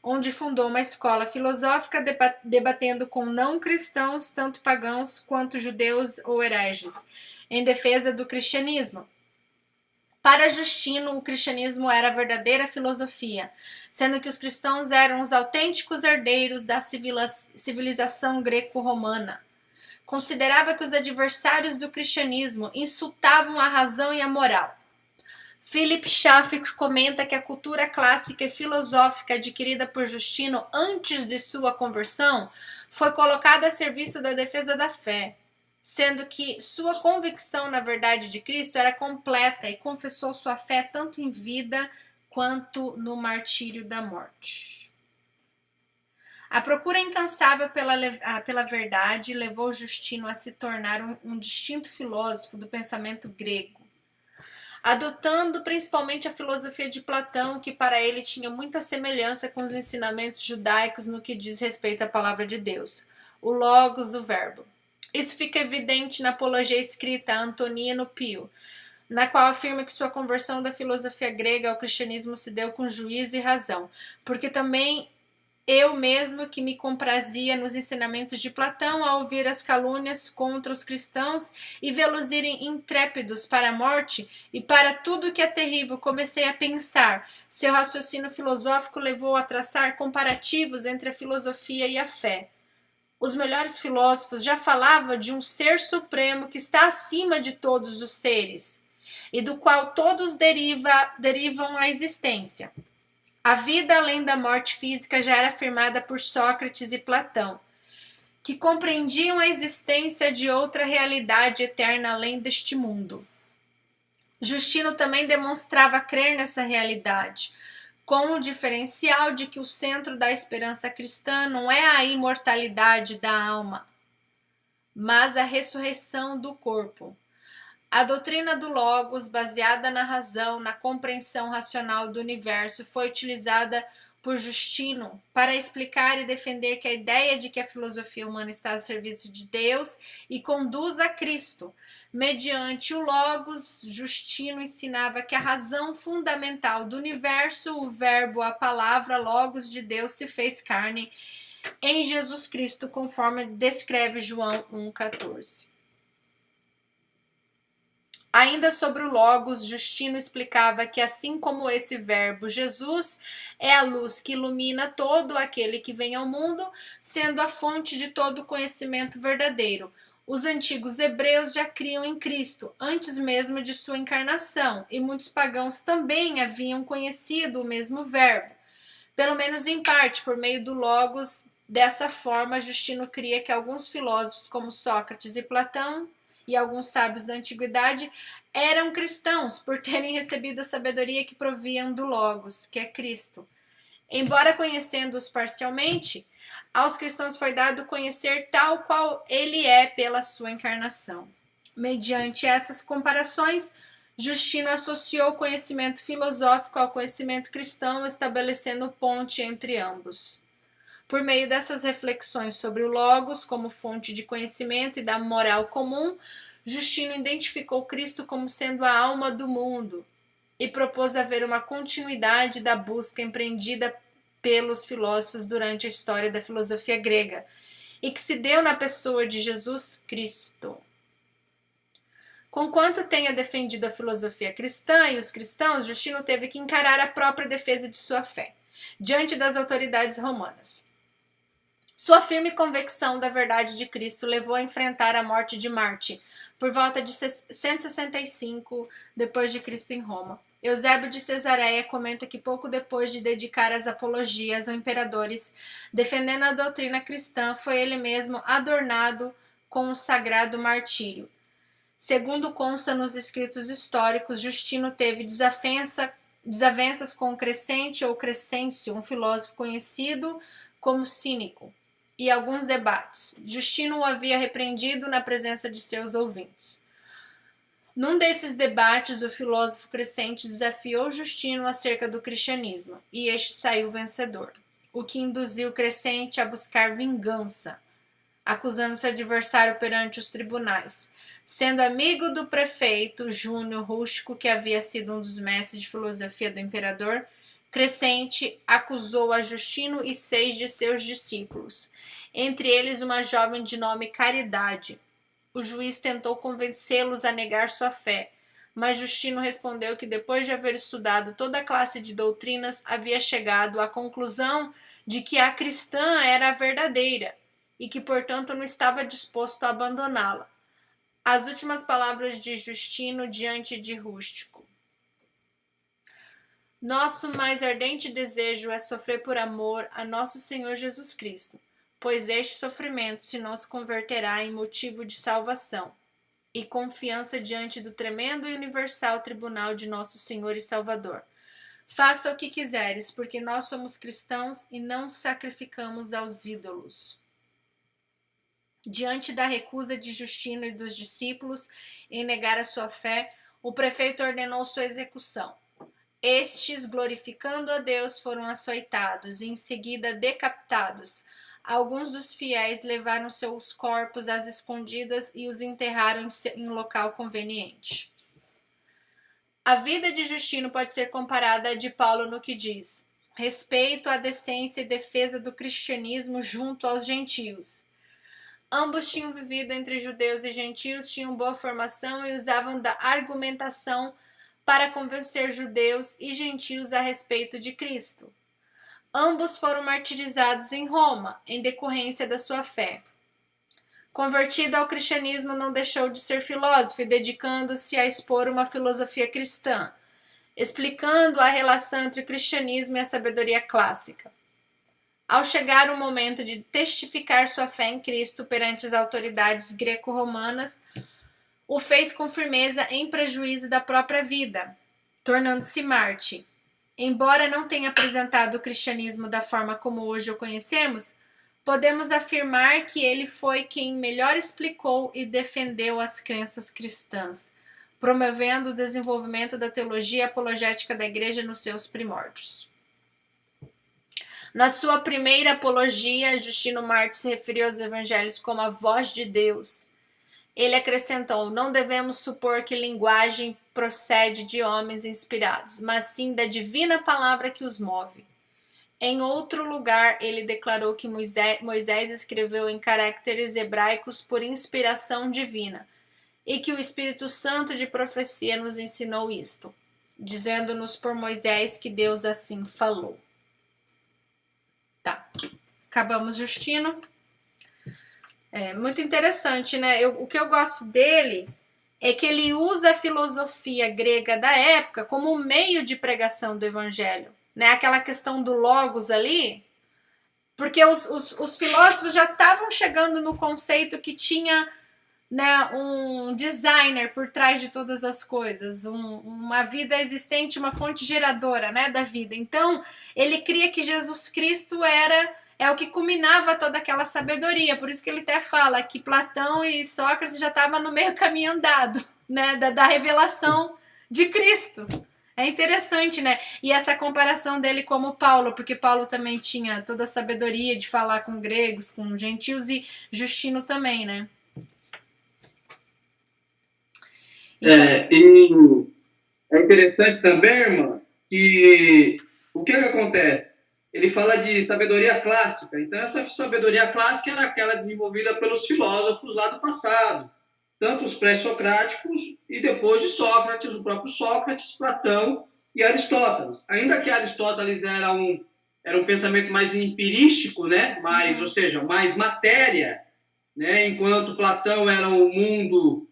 onde fundou uma escola filosófica debatendo com não cristãos, tanto pagãos quanto judeus ou hereges, em defesa do cristianismo. Para Justino, o cristianismo era a verdadeira filosofia, sendo que os cristãos eram os autênticos herdeiros da civilização greco-romana. Considerava que os adversários do cristianismo insultavam a razão e a moral. Philip Schaff comenta que a cultura clássica e filosófica adquirida por Justino antes de sua conversão foi colocada a serviço da defesa da fé, sendo que sua convicção na verdade de Cristo era completa e confessou sua fé tanto em vida quanto no martírio da morte. A procura incansável pela verdade levou Justino a se tornar um distinto filósofo do pensamento grego, adotando principalmente a filosofia de Platão, que para ele tinha muita semelhança com os ensinamentos judaicos no que diz respeito à palavra de Deus, o Logos, o Verbo. Isso fica evidente na apologia escrita a Antonino Pio, na qual afirma que sua conversão da filosofia grega ao cristianismo se deu com juízo e razão, porque também eu mesmo que me comprazia nos ensinamentos de Platão ao ouvir as calúnias contra os cristãos e vê-los irem intrépidos para a morte e para tudo que é terrível, comecei a pensar. Seu raciocínio filosófico levou a traçar comparativos entre a filosofia e a fé. Os melhores filósofos já falavam de um ser supremo que está acima de todos os seres e do qual todos derivam a existência. A vida além da morte física já era afirmada por Sócrates e Platão, que compreendiam a existência de outra realidade eterna além deste mundo. Justino também demonstrava crer nessa realidade, com o diferencial de que o centro da esperança cristã não é a imortalidade da alma, mas a ressurreição do corpo. A doutrina do Logos, baseada na razão, na compreensão racional do universo, foi utilizada por Justino para explicar e defender que a ideia de que a filosofia humana está a serviço de Deus e conduz a Cristo. Mediante o Logos, Justino ensinava que a razão fundamental do universo, o verbo, a palavra, Logos de Deus, se fez carne em Jesus Cristo, conforme descreve João 1,14. Ainda sobre o Logos, Justino explicava que assim como esse verbo, Jesus é a luz que ilumina todo aquele que vem ao mundo, sendo a fonte de todo conhecimento verdadeiro. Os antigos hebreus já criam em Cristo, antes mesmo de sua encarnação, e muitos pagãos também haviam conhecido o mesmo verbo, pelo menos em parte, por meio do Logos. Dessa forma, Justino cria que alguns filósofos, como Sócrates e Platão, e alguns sábios da antiguidade eram cristãos por terem recebido a sabedoria que proviam do Logos, que é Cristo. Embora conhecendo-os parcialmente, aos cristãos foi dado conhecer tal qual ele é pela sua encarnação. Mediante essas comparações, Justino associou o conhecimento filosófico ao conhecimento cristão, estabelecendo ponte entre ambos. Por meio dessas reflexões sobre o Logos como fonte de conhecimento e da moral comum, Justino identificou Cristo como sendo a alma do mundo e propôs haver uma continuidade da busca empreendida pelos filósofos durante a história da filosofia grega e que se deu na pessoa de Jesus Cristo. Conquanto tenha defendido a filosofia cristã e os cristãos, Justino teve que encarar a própria defesa de sua fé, diante das autoridades romanas. Sua firme convicção da verdade de Cristo levou a enfrentar a morte de Marte, por volta de 165 d.C. em Roma. Eusébio de Cesareia comenta que pouco depois de dedicar as apologias aos imperadores, defendendo a doutrina cristã, foi ele mesmo adornado com o sagrado martírio. Segundo consta nos escritos históricos, Justino teve desavenças com Crescente ou Crescêncio, um filósofo conhecido como cínico, e alguns debates. Justino o havia repreendido na presença de seus ouvintes. Num desses debates, o filósofo Crescente desafiou Justino acerca do cristianismo, e este saiu vencedor, o que induziu Crescente a buscar vingança, acusando seu adversário perante os tribunais. Sendo amigo do prefeito Júnior Rústico, que havia sido um dos mestres de filosofia do imperador, Crescente acusou a Justino e 6 de seus discípulos, entre eles uma jovem de nome Caridade. O juiz tentou convencê-los a negar sua fé, mas Justino respondeu que depois de haver estudado toda a classe de doutrinas, havia chegado à conclusão de que a cristã era a verdadeira e que, portanto, não estava disposto a abandoná-la. As últimas palavras de Justino diante de Rústico. Nosso mais ardente desejo é sofrer por amor a nosso Senhor Jesus Cristo, pois este sofrimento se nos converterá em motivo de salvação e confiança diante do tremendo e universal tribunal de nosso Senhor e Salvador. Faça o que quiseres, porque nós somos cristãos e não sacrificamos aos ídolos. Diante da recusa de Justino e dos discípulos em negar a sua fé, o prefeito ordenou sua execução. Estes, glorificando a Deus, foram açoitados e em seguida decapitados. Alguns dos fiéis levaram seus corpos às escondidas e os enterraram em um local conveniente. A vida de Justino pode ser comparada à de Paulo no que diz: respeito à decência e defesa do cristianismo junto aos gentios. Ambos tinham vivido entre judeus e gentios, tinham boa formação e usavam da argumentação para convencer judeus e gentios a respeito de Cristo. Ambos foram martirizados em Roma, em decorrência da sua fé. Convertido ao cristianismo, não deixou de ser filósofo e dedicando-se a expor uma filosofia cristã, explicando a relação entre o cristianismo e a sabedoria clássica. Ao chegar o momento de testificar sua fé em Cristo perante as autoridades greco-romanas, o fez com firmeza em prejuízo da própria vida, tornando-se Marte. Embora não tenha apresentado o cristianismo da forma como hoje o conhecemos, podemos afirmar que ele foi quem melhor explicou e defendeu as crenças cristãs, promovendo o desenvolvimento da teologia apologética da Igreja nos seus primórdios. Na sua primeira apologia, Justino Marte se referiu aos evangelhos como a voz de Deus. Ele acrescentou: não devemos supor que linguagem procede de homens inspirados, mas sim da divina palavra que os move. Em outro lugar, ele declarou que Moisés escreveu em caracteres hebraicos por inspiração divina, e que o Espírito Santo de profecia nos ensinou isto, dizendo-nos por Moisés que Deus assim falou. Tá, acabamos Justino. É muito interessante, né? O que eu gosto dele é que ele usa a filosofia grega da época como meio de pregação do evangelho, né? Aquela questão do logos ali, porque os filósofos já estavam chegando no conceito que tinha né, um designer por trás de todas as coisas, uma vida existente, uma fonte geradora, né, da vida. Então, ele cria que Jesus Cristo é o que culminava toda aquela sabedoria. Por isso que ele até fala que Platão e Sócrates já estavam no meio caminho andado, né, da revelação de Cristo. É interessante, né? E essa comparação dele como Paulo, porque Paulo também tinha toda a sabedoria de falar com gregos, com gentios, e Justino também, né? Então... e é interessante também, irmã, que o que acontece? Ele fala de sabedoria clássica. Então, essa sabedoria clássica era aquela desenvolvida pelos filósofos lá do passado, tanto os pré-socráticos e depois de Sócrates, o próprio Sócrates, Platão e Aristóteles. Ainda que Aristóteles era um pensamento mais empirístico, né? Ou seja, mais matéria, né? Enquanto Platão era o mundo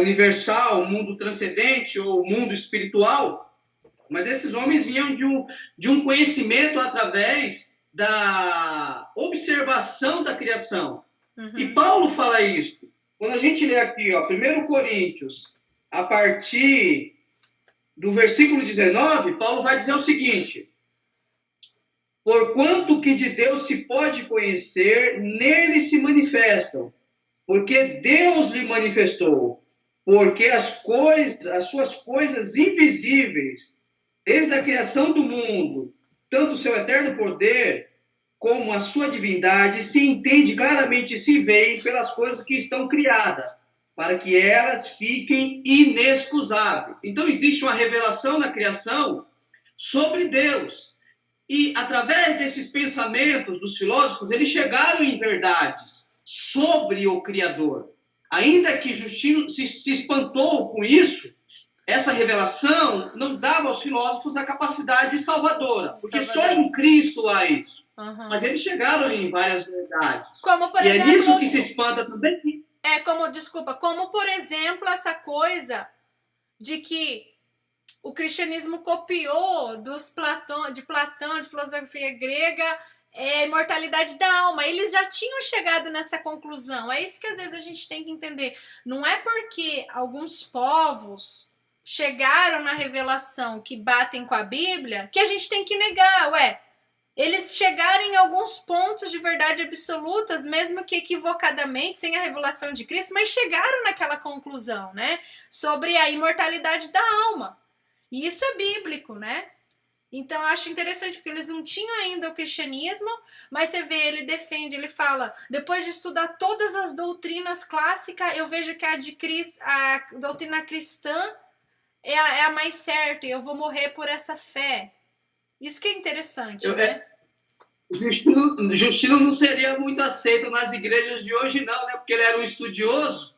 universal, o mundo transcendente ou o mundo espiritual. Mas esses homens vinham de um conhecimento através da observação da criação. Uhum. E Paulo fala isso. Quando a gente lê aqui, 1 Coríntios, a partir do versículo 19, Paulo vai dizer o seguinte: porquanto que de Deus se pode conhecer, nele se manifestam, porque Deus lhe manifestou, porque as suas coisas invisíveis, desde a criação do mundo, tanto o seu eterno poder como a sua divindade, se entende claramente e se vê pelas coisas que estão criadas, para que elas fiquem inexcusáveis. Então, existe uma revelação na criação sobre Deus. E, através desses pensamentos dos filósofos, eles chegaram em verdades sobre o Criador. Ainda que Justino se espantou com isso, essa revelação não dava aos filósofos a capacidade salvadora, porque só em Cristo há isso. Uhum. Mas eles chegaram em várias verdades. Como, por exemplo, é nisso que se espanta também. Como, por exemplo, essa coisa de que o cristianismo copiou de Platão, de filosofia grega, a imortalidade da alma. Eles já tinham chegado nessa conclusão. É isso que às vezes a gente tem que entender. Não é porque alguns povos chegaram na revelação que batem com a Bíblia que a gente tem que negar. Eles chegaram em alguns pontos de verdade absolutas, mesmo que equivocadamente, sem a revelação de Cristo, mas chegaram naquela conclusão, né? Sobre a imortalidade da alma. E isso é bíblico, né? Então eu acho interessante, porque eles não tinham ainda o cristianismo, mas você vê, ele defende, ele fala, depois de estudar todas as doutrinas clássicas, eu vejo que a doutrina cristã é a mais certa, e eu vou morrer por essa fé. Isso que é interessante, né? Justino não seria muito aceito nas igrejas de hoje, não, né? Porque ele era um estudioso,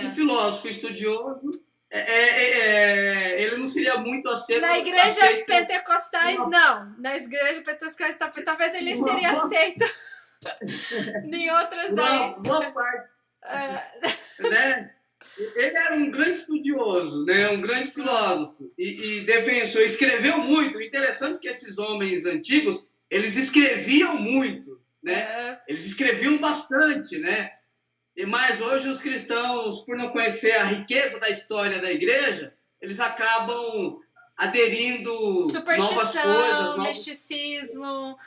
um filósofo estudioso. Ele não seria muito aceito. Na igrejas pentecostais, não. Nas igrejas pentecostais, talvez ele seria aceito. Em outras aí. Boa parte. Né? Ele era um grande estudioso, né? Um grande filósofo e defensor. Escreveu muito. O interessante é que esses homens antigos, eles escreviam muito, né? Eles escreviam bastante, né? Mas hoje os cristãos, por não conhecer a riqueza da história da igreja, eles acabam aderindo novas coisas. Misticismo,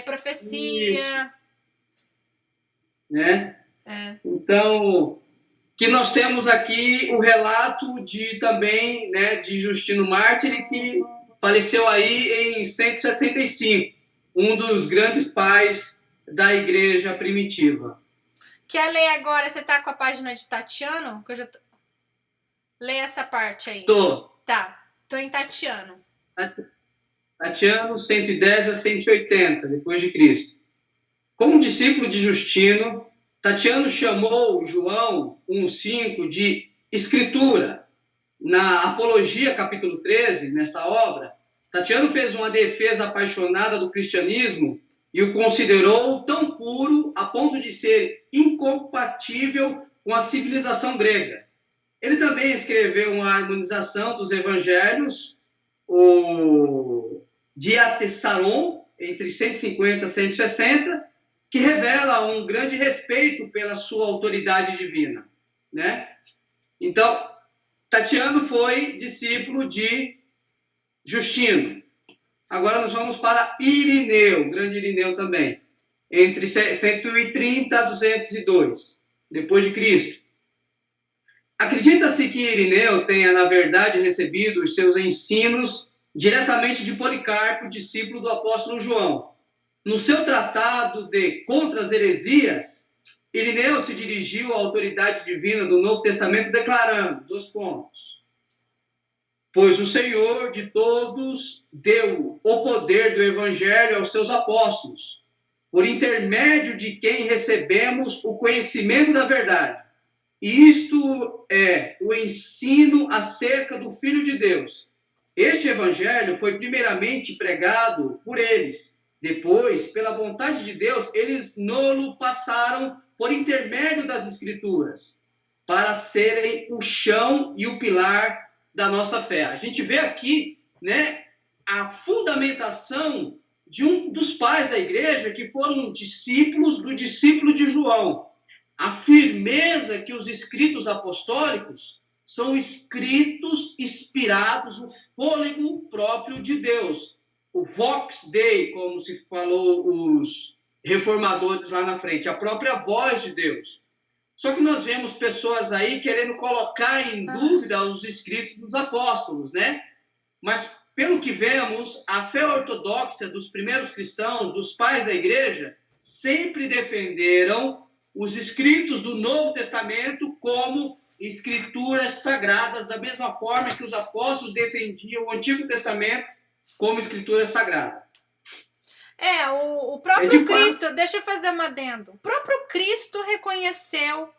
profecia. Isso. Né? Então, que nós temos aqui o relato também, né, de Justino Mártir, que faleceu aí em 165, um dos grandes pais da igreja primitiva. Quer ler agora? Você tá com a página de Tatiano? Que eu já lê essa parte aí. Tô em Tatiano. Tatiano, 110 a 180, depois de Cristo. Como discípulo de Justino, Tatiano chamou João 1,5 de escritura. Na Apologia, capítulo 13, nesta obra, Tatiano fez uma defesa apaixonada do cristianismo e o considerou tão puro a ponto de ser incompatível com a civilização grega. Ele também escreveu uma harmonização dos evangelhos, o Diatessaron, entre 150 e 160, que revela um grande respeito pela sua autoridade divina. né? Então, Tatiano foi discípulo de Justino. Agora nós vamos para Irineu, grande Irineu também, entre 130 a 202, depois de Cristo. Acredita-se que Irineu tenha, na verdade, recebido os seus ensinos diretamente de Policarpo, discípulo do apóstolo João. No seu tratado de Contra as Heresias, Irineu se dirigiu à autoridade divina do Novo Testamento declarando, pois o Senhor de todos deu o poder do Evangelho aos seus apóstolos, por intermédio de quem recebemos o conhecimento da verdade. E isto é o ensino acerca do Filho de Deus. Este Evangelho foi primeiramente pregado por eles. Depois, pela vontade de Deus, eles nolo passaram por intermédio das Escrituras, para serem o chão e o pilar da nossa fé. A gente vê aqui, né, a fundamentação de um dos pais da igreja, que foram discípulos do discípulo de João. A firmeza que os escritos apostólicos são escritos inspirados, o fôlego próprio de Deus. O Vox Dei, como se falou os reformadores lá na frente, a própria voz de Deus. Só que nós vemos pessoas aí querendo colocar em dúvida os escritos dos apóstolos, né? Mas, pelo que vemos, a fé ortodoxa dos primeiros cristãos, dos pais da igreja, sempre defenderam os escritos do Novo Testamento como escrituras sagradas, da mesma forma que os apóstolos defendiam o Antigo Testamento como escritura sagrada. O próprio Cristo, deixa eu fazer um adendo. O próprio Cristo reconheceu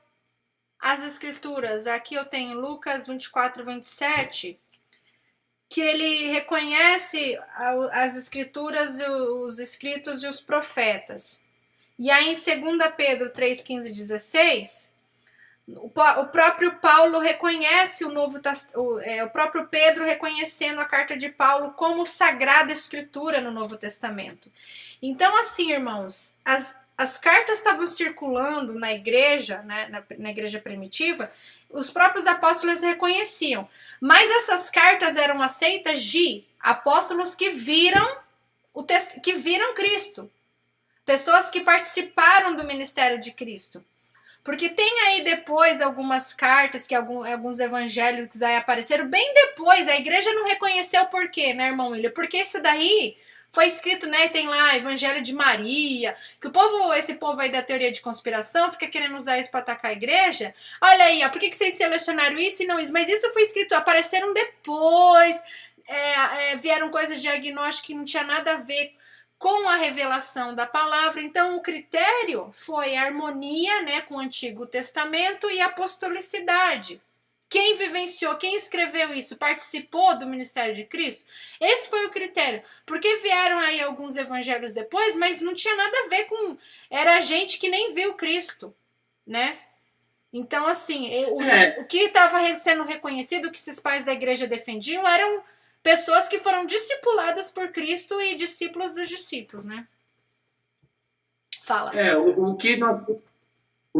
as escrituras. Aqui eu tenho Lucas 24, 27, que ele reconhece as escrituras, os escritos e os profetas. E aí em 2 Pedro 3, 15 e 16, o próprio Paulo reconhece o próprio Pedro reconhecendo a carta de Paulo como sagrada escritura no Novo Testamento. Então, assim, irmãos, as cartas estavam circulando na igreja, né, na igreja primitiva, os próprios apóstolos reconheciam. Mas essas cartas eram aceitas de apóstolos que viram Cristo. Pessoas que participaram do ministério de Cristo. Porque tem aí depois algumas cartas que alguns evangélicos aí apareceram bem depois. A igreja não reconheceu por quê, né, irmão William? Porque isso daí foi escrito, né, tem lá Evangelho de Maria, que esse povo aí da teoria de conspiração fica querendo usar isso para atacar a igreja. Olha aí, ó, por que vocês selecionaram isso e não isso? Mas isso foi escrito, apareceram depois, vieram coisas de agnóstico que não tinha nada a ver com a revelação da palavra. Então, o critério foi a harmonia, né, com o Antigo Testamento e a apostolicidade. Quem vivenciou, quem escreveu isso, participou do ministério de Cristo? Esse foi o critério. Porque vieram aí alguns evangelhos depois, mas não tinha nada a ver com... Era gente que nem viu Cristo, né? Então, assim, o que estava sendo reconhecido, o que esses pais da igreja defendiam, eram pessoas que foram discipuladas por Cristo e discípulos dos discípulos, né? Fala. O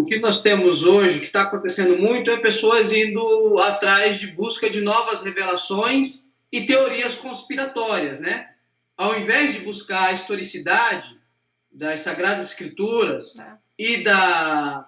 que nós temos hoje, que está acontecendo muito, é pessoas indo atrás de busca de novas revelações e teorias conspiratórias, né? Ao invés de buscar a historicidade das Sagradas Escrituras e da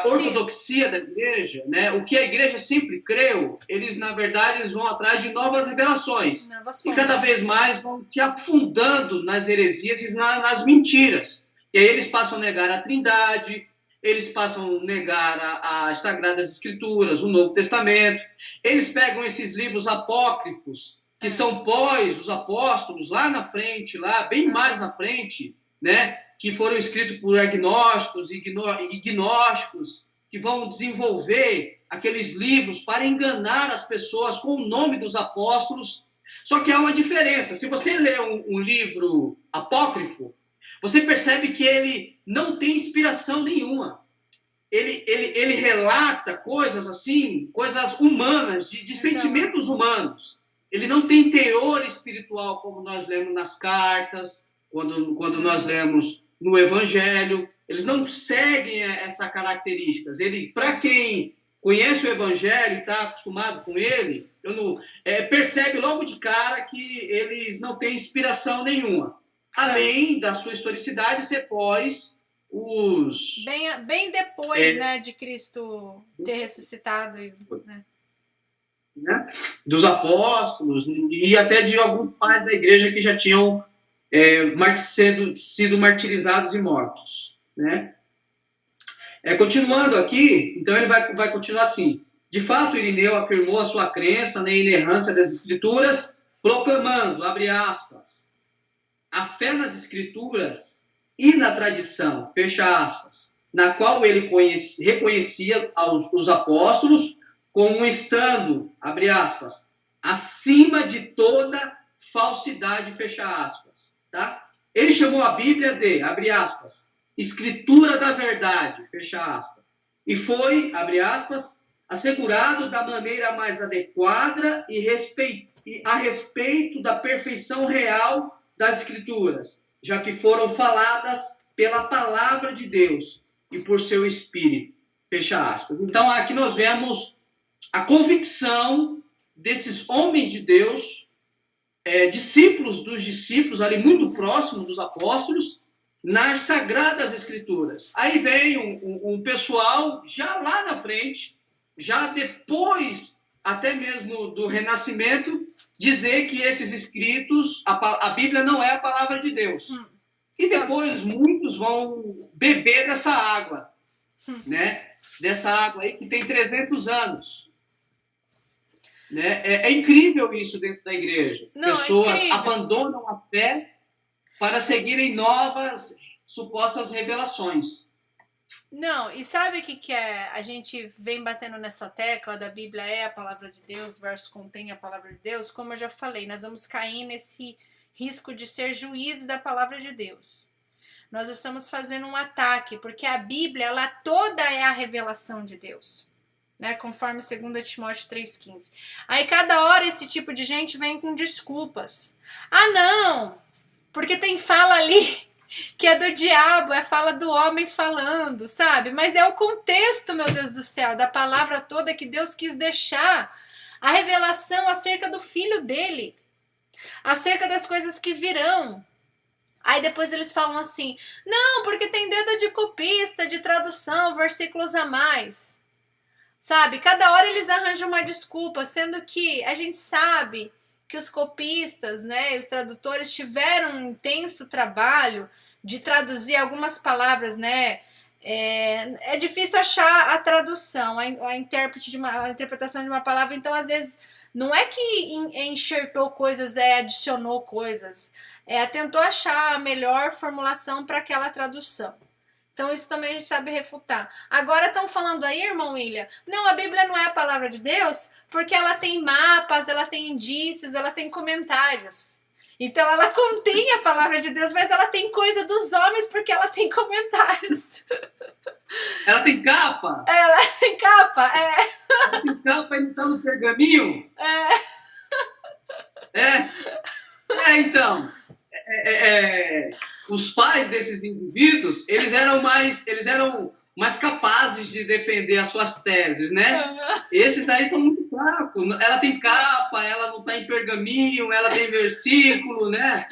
ortodoxia da igreja, né? O que a igreja sempre creu, eles, na verdade, vão atrás de novas revelações. E cada vez mais vão se afundando nas heresias e nas mentiras. E aí eles passam a negar a Trindade, eles passam a negar as Sagradas Escrituras, o Novo Testamento. Eles pegam esses livros apócrifos, que são pós os apóstolos, lá na frente, bem mais na frente, né? Que foram escritos por agnósticos e gnósticos, que vão desenvolver aqueles livros para enganar as pessoas com o nome dos apóstolos. Só que há uma diferença. Se você lê um livro apócrifo, você percebe que ele não tem inspiração nenhuma. Ele relata coisas assim, coisas humanas, de sentimentos humanos. Ele não tem teor espiritual, como nós lemos nas cartas, quando nós lemos no Evangelho. eles não seguem essa características. Para quem conhece o Evangelho e está acostumado com ele, percebe logo de cara que eles não têm inspiração nenhuma. Além da sua historicidade ser pós os... Bem depois, né, de Cristo ter ressuscitado. Né, dos apóstolos e até de alguns pais da igreja que já tinham sido martirizados e mortos. Né? Continuando aqui, então ele vai continuar assim. De fato, Irineu afirmou a sua crença na inerrância das Escrituras, proclamando, abre aspas, a fé nas Escrituras e na tradição, fecha aspas, na qual ele reconhecia os apóstolos como estando, abre aspas, acima de toda falsidade, fecha aspas. Tá? Ele chamou a Bíblia de, abre aspas, Escritura da verdade, fecha aspas. E foi, abre aspas, assegurado da maneira mais adequada a respeito da perfeição real das Escrituras, já que foram faladas pela palavra de Deus e por seu Espírito, fecha aspas. Então, aqui nós vemos a convicção desses homens de Deus, discípulos dos discípulos, ali muito próximos dos apóstolos, nas Sagradas Escrituras. Aí vem um pessoal já lá na frente, já depois até mesmo do Renascimento, dizer que esses escritos, a Bíblia não é a palavra de Deus. E depois muitos vão beber dessa água, né? Dessa água aí que tem 300 anos. Né? É incrível isso dentro da igreja. Não, pessoas abandonam a fé para seguirem novas supostas revelações. Não, e sabe o que é? A gente vem batendo nessa tecla da Bíblia é a palavra de Deus, verso contém a palavra de Deus. Como eu já falei, nós vamos cair nesse risco de ser juízes da palavra de Deus. Nós estamos fazendo um ataque, porque a Bíblia, ela toda é a revelação de Deus. Né, conforme 2 Timóteo 3,15. Aí cada hora esse tipo de gente vem com desculpas. Ah, não! Porque tem fala ali que é do diabo, é fala do homem falando, sabe? Mas é o contexto, meu Deus do céu, da palavra toda que Deus quis deixar. A revelação acerca do filho dele. Acerca das coisas que virão. Aí depois eles falam assim, não, porque tem dedo de copista, de tradução, versículos a mais. Sabe? Cada hora eles arranjam uma desculpa, sendo que a gente sabe que os copistas, né, os tradutores tiveram um intenso trabalho de traduzir algumas palavras, né? É difícil achar a tradução, a interpretação de uma palavra, então às vezes não é que enxertou coisas, adicionou coisas, tentou achar a melhor formulação para aquela tradução. Então isso também a gente sabe refutar. Agora estão falando aí, irmão William, não, a Bíblia não é a palavra de Deus porque ela tem mapas, ela tem indícios, ela tem comentários. Então ela contém a palavra de Deus, mas ela tem coisa dos homens porque ela tem comentários. Ela tem capa? Ela tem capa, Ela tem capa e não tá no pergaminho? Então... os pais desses indivíduos, eles eram mais capazes de defender as suas teses, né? Esses aí estão muito fracos. Ela tem capa, ela não está em pergaminho, ela tem versículo, né?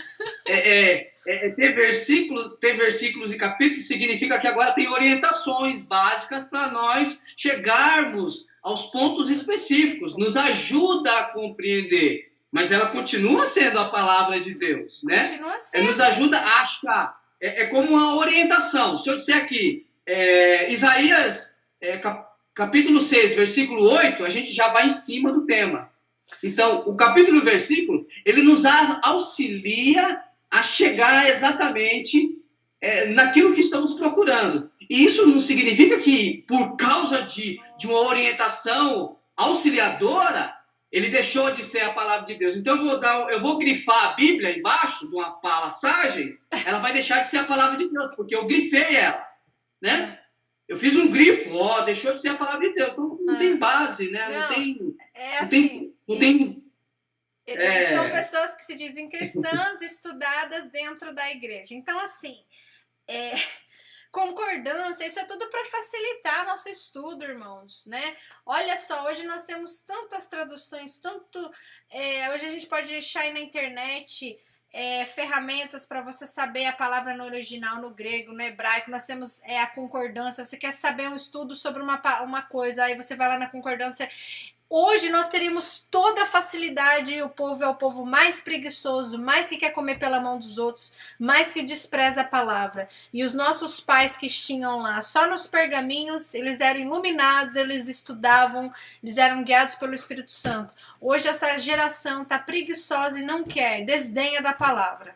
Ter versículos e capítulos significa que agora tem orientações básicas para nós chegarmos aos pontos específicos, nos ajuda a compreender. Mas ela continua sendo a palavra de Deus, né? Continua sendo. Nos ajuda a achar. É como uma orientação. Se eu disser aqui, Isaías, capítulo 6, versículo 8, a gente já vai em cima do tema. Então, o capítulo e o versículo, ele nos auxilia a chegar exatamente naquilo que estamos procurando. E isso não significa que, por causa de uma orientação auxiliadora, ele deixou de ser a palavra de Deus. Então eu vou grifar a Bíblia embaixo de uma passagem, ela vai deixar de ser a palavra de Deus, porque eu grifei ela, né? Eu fiz um grifo, deixou de ser a palavra de Deus. Então não tem base, né? Não tem são pessoas que se dizem cristãs estudadas dentro da igreja. Então, assim, concordância, isso é tudo para facilitar nosso estudo, irmãos, né? Olha só, hoje nós temos tantas traduções, hoje a gente pode deixar aí na internet ferramentas para você saber a palavra no original, no grego, no hebraico. Nós temos a concordância. Você quer saber um estudo sobre uma coisa, aí você vai lá na concordância. Hoje nós teríamos toda a facilidade, e o povo é o povo mais preguiçoso, mais que quer comer pela mão dos outros, mais que despreza a palavra. E os nossos pais que tinham lá só nos pergaminhos, eles eram iluminados, eles estudavam, eles eram guiados pelo Espírito Santo. Hoje essa geração está preguiçosa e não quer, desdenha da palavra.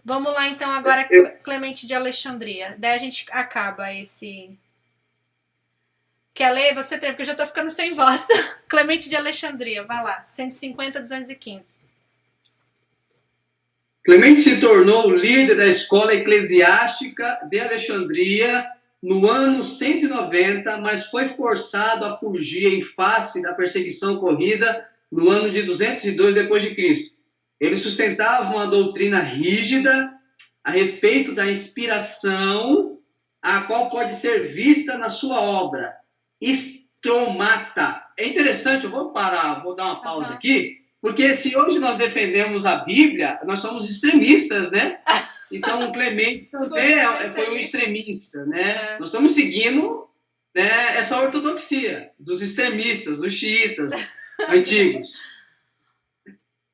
Vamos lá então agora, Clemente de Alexandria. Daí a gente acaba esse... Quer ler? Você tem, porque eu já tô ficando sem voz. Clemente de Alexandria, vai lá. 150, 215. Clemente se tornou o líder da escola eclesiástica de Alexandria no ano 190, mas foi forçado a fugir em face da perseguição ocorrida no ano de 202 d.C. Ele sustentava uma doutrina rígida a respeito da inspiração, a qual pode ser vista na sua obra, Estromata. É interessante, eu vou parar, vou dar uma pausa aqui, porque se hoje nós defendemos a Bíblia, nós somos extremistas, né? Então, o Clemente também foi um extremista, né? Nós estamos seguindo, né, essa ortodoxia dos extremistas, dos xiitas antigos.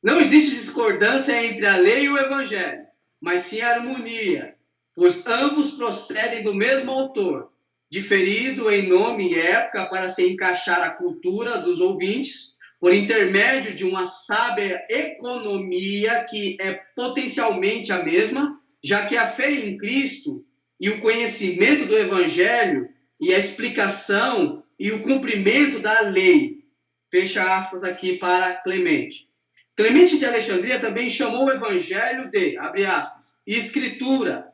Não existe discordância entre a lei e o evangelho, mas sim harmonia, pois ambos procedem do mesmo autor, diferido em nome e época para se encaixar a cultura dos ouvintes, por intermédio de uma sábia economia que é potencialmente a mesma, já que a fé em Cristo e o conhecimento do Evangelho e a explicação e o cumprimento da lei. Fecha aspas aqui para Clemente. Clemente de Alexandria também chamou o Evangelho de, abre aspas, Escritura,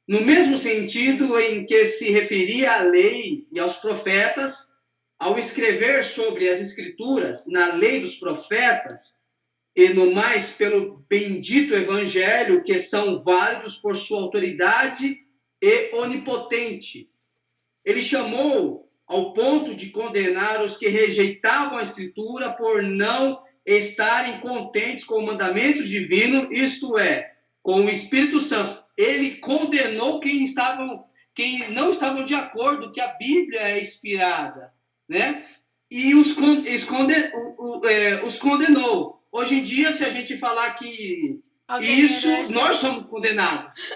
no mesmo sentido em que se referia à lei e aos profetas. Ao escrever sobre as Escrituras, na lei dos profetas, e no mais pelo bendito Evangelho, que são válidos por sua autoridade e onipotente. Ele chamou ao ponto de condenar os que rejeitavam a Escritura por não estarem contentes com o mandamento divino, isto é, com o Espírito Santo. Ele condenou quem não estavam de acordo que a Bíblia é inspirada, né? E os condenou. Hoje em dia, se a gente falar que nós somos condenados.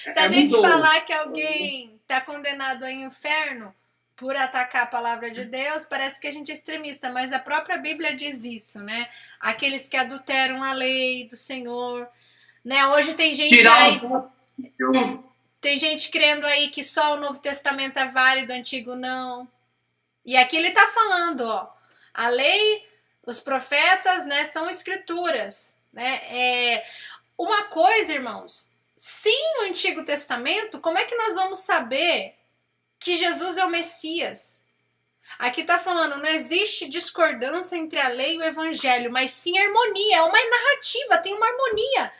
Se a gente falar que alguém está condenado ao inferno por atacar a palavra de Deus, parece que a gente é extremista, mas a própria Bíblia diz isso, né? Aqueles que adulteram a lei do Senhor, né? Hoje tem gente tem gente crendo aí que só o Novo Testamento é válido, o Antigo não. E aqui ele está falando, ó, a lei, os profetas, né, são escrituras, né? Uma coisa, irmãos, sem o Antigo Testamento, como é que nós vamos saber que Jesus é o Messias? Aqui está falando, não existe discordância entre a lei e o evangelho, mas sim harmonia, é uma narrativa, tem uma harmonia.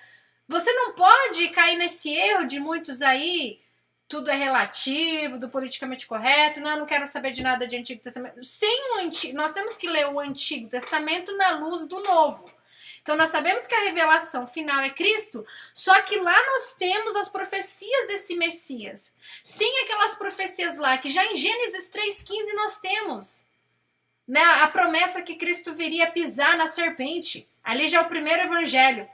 Você não pode cair nesse erro de muitos aí, tudo é relativo, do politicamente correto, não quero saber de nada de Antigo Testamento. Nós temos que ler o Antigo Testamento na luz do Novo. Então nós sabemos que a revelação final é Cristo, só que lá nós temos as profecias desse Messias. Sim, aquelas profecias lá, que já em Gênesis 3,15 nós temos, né, a promessa que Cristo viria pisar na serpente. Ali já é o primeiro evangelho.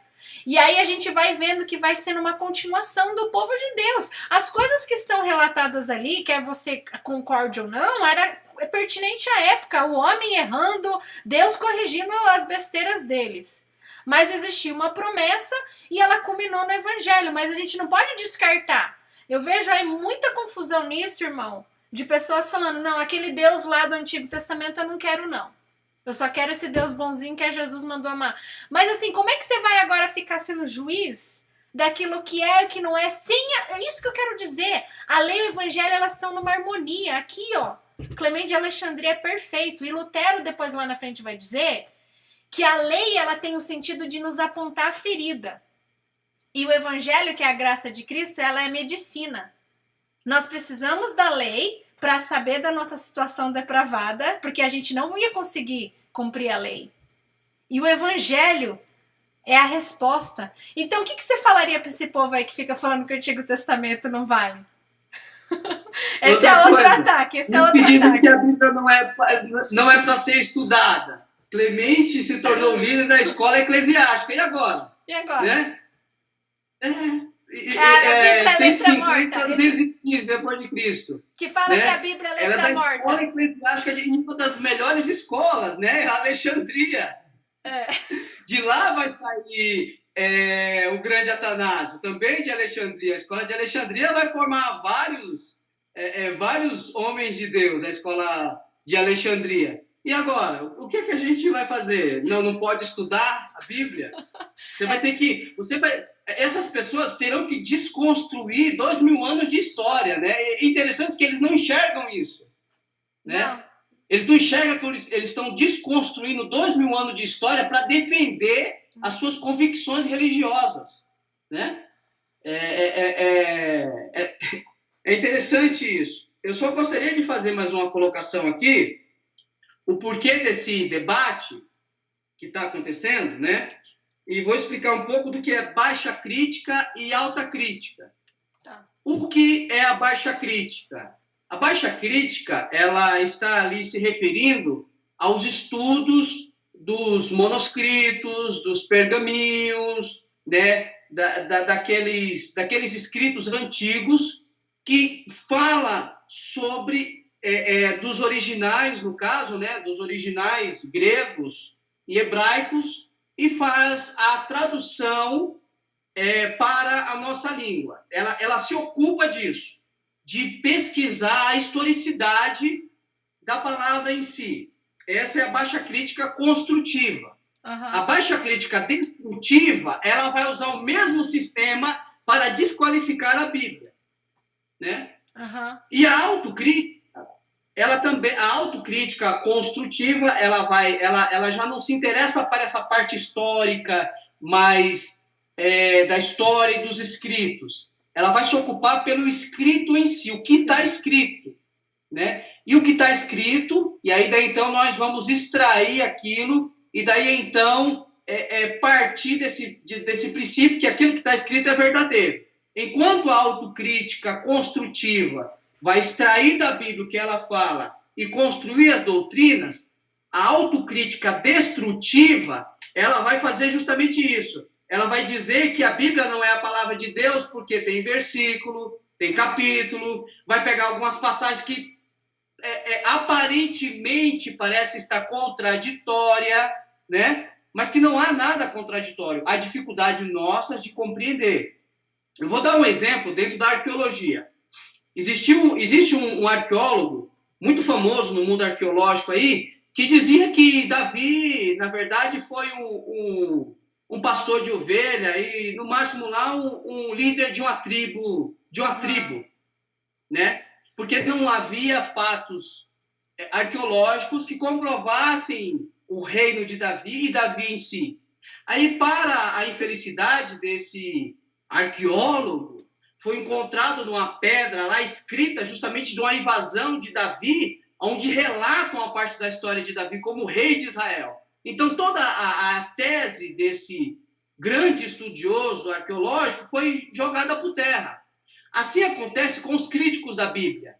E aí a gente vai vendo que vai sendo uma continuação do povo de Deus. As coisas que estão relatadas ali, quer você concorde ou não, era pertinente à época. O homem errando, Deus corrigindo as besteiras deles. Mas existia uma promessa e ela culminou no evangelho. Mas a gente não pode descartar. Eu vejo aí muita confusão nisso, irmão. De pessoas falando, não, aquele Deus lá do Antigo Testamento eu não quero não. Eu só quero esse Deus bonzinho que Jesus mandou amar. Mas assim, como é que você vai agora ficar sendo juiz daquilo que é e que não é? É isso que eu quero dizer. A lei e o evangelho, elas estão numa harmonia. Aqui, ó, Clemente de Alexandria é perfeito. E Lutero depois lá na frente vai dizer que a lei, ela tem o sentido de nos apontar a ferida. E o evangelho, que é a graça de Cristo, ela é medicina. Nós precisamos da lei para saber da nossa situação depravada, porque a gente não ia conseguir cumprir a lei. E o evangelho é a resposta. Então, o que você falaria para esse povo aí que fica falando que o Antigo Testamento não vale? Esse é outro ataque. Esse é outro ataque. Que a Bíblia não é para ser estudada. Clemente se tornou líder da escola eclesiástica. E agora? E agora? Né? A Bíblia é letra morta. 215 depois de Cristo. Que fala que a Bíblia é letra morta. Ela é da escola eclesiástica de uma das melhores escolas, né? Alexandria. De lá vai sair o grande Atanásio, também de Alexandria. A escola de Alexandria vai formar vários homens de Deus, a escola de Alexandria. E agora, o que a gente vai fazer? Não pode estudar a Bíblia? Essas pessoas terão que desconstruir 2000 anos de história, né? É interessante que eles não enxergam isso, né? Não. Eles não enxergam que eles estão desconstruindo 2000 anos de história para defender as suas convicções religiosas, né? É interessante isso. Eu só gostaria de fazer mais uma colocação aqui, o porquê desse debate que está acontecendo, né? E vou explicar um pouco do que é baixa crítica e alta crítica. Tá. O que é a baixa crítica? A baixa crítica, ela está ali se referindo aos estudos dos manuscritos, dos pergaminhos, né, daqueles escritos antigos que fala sobre, dos originais, no caso, né, dos originais gregos e hebraicos, e faz a tradução para a nossa língua. Ela se ocupa disso, de pesquisar a historicidade da palavra em si. Essa é a baixa crítica construtiva. Uhum. A baixa crítica destrutiva, ela vai usar o mesmo sistema para desqualificar a Bíblia, né? Uhum. E a autocrítica, a autocrítica construtiva, ela já não se interessa para essa parte histórica, mas da história e dos escritos. Ela vai se ocupar pelo escrito em si, o que está escrito, né? E o que está escrito, e aí daí então nós vamos extrair aquilo, e daí então partir desse princípio que aquilo que está escrito é verdadeiro. Enquanto a autocrítica construtiva vai extrair da Bíblia o que ela fala e construir as doutrinas, a autocrítica destrutiva, ela vai fazer justamente isso. Ela vai dizer que a Bíblia não é a palavra de Deus porque tem versículo, tem capítulo, vai pegar algumas passagens que aparentemente parece estar contraditória, né? Mas que não há nada contraditório. Há dificuldade nossa de compreender. Eu vou dar um exemplo dentro da arqueologia. Existe um arqueólogo muito famoso no mundo arqueológico aí, que dizia que Davi, na verdade, foi um pastor de ovelha e, no máximo, lá um líder de uma tribo, né? Porque não havia fatos arqueológicos que comprovassem o reino de Davi e Davi em si. Aí, para a infelicidade desse arqueólogo, foi encontrado numa pedra lá escrita justamente de uma invasão de Davi, onde relatam a parte da história de Davi como rei de Israel. Então, toda a tese desse grande estudioso arqueológico foi jogada por terra. Assim acontece com os críticos da Bíblia.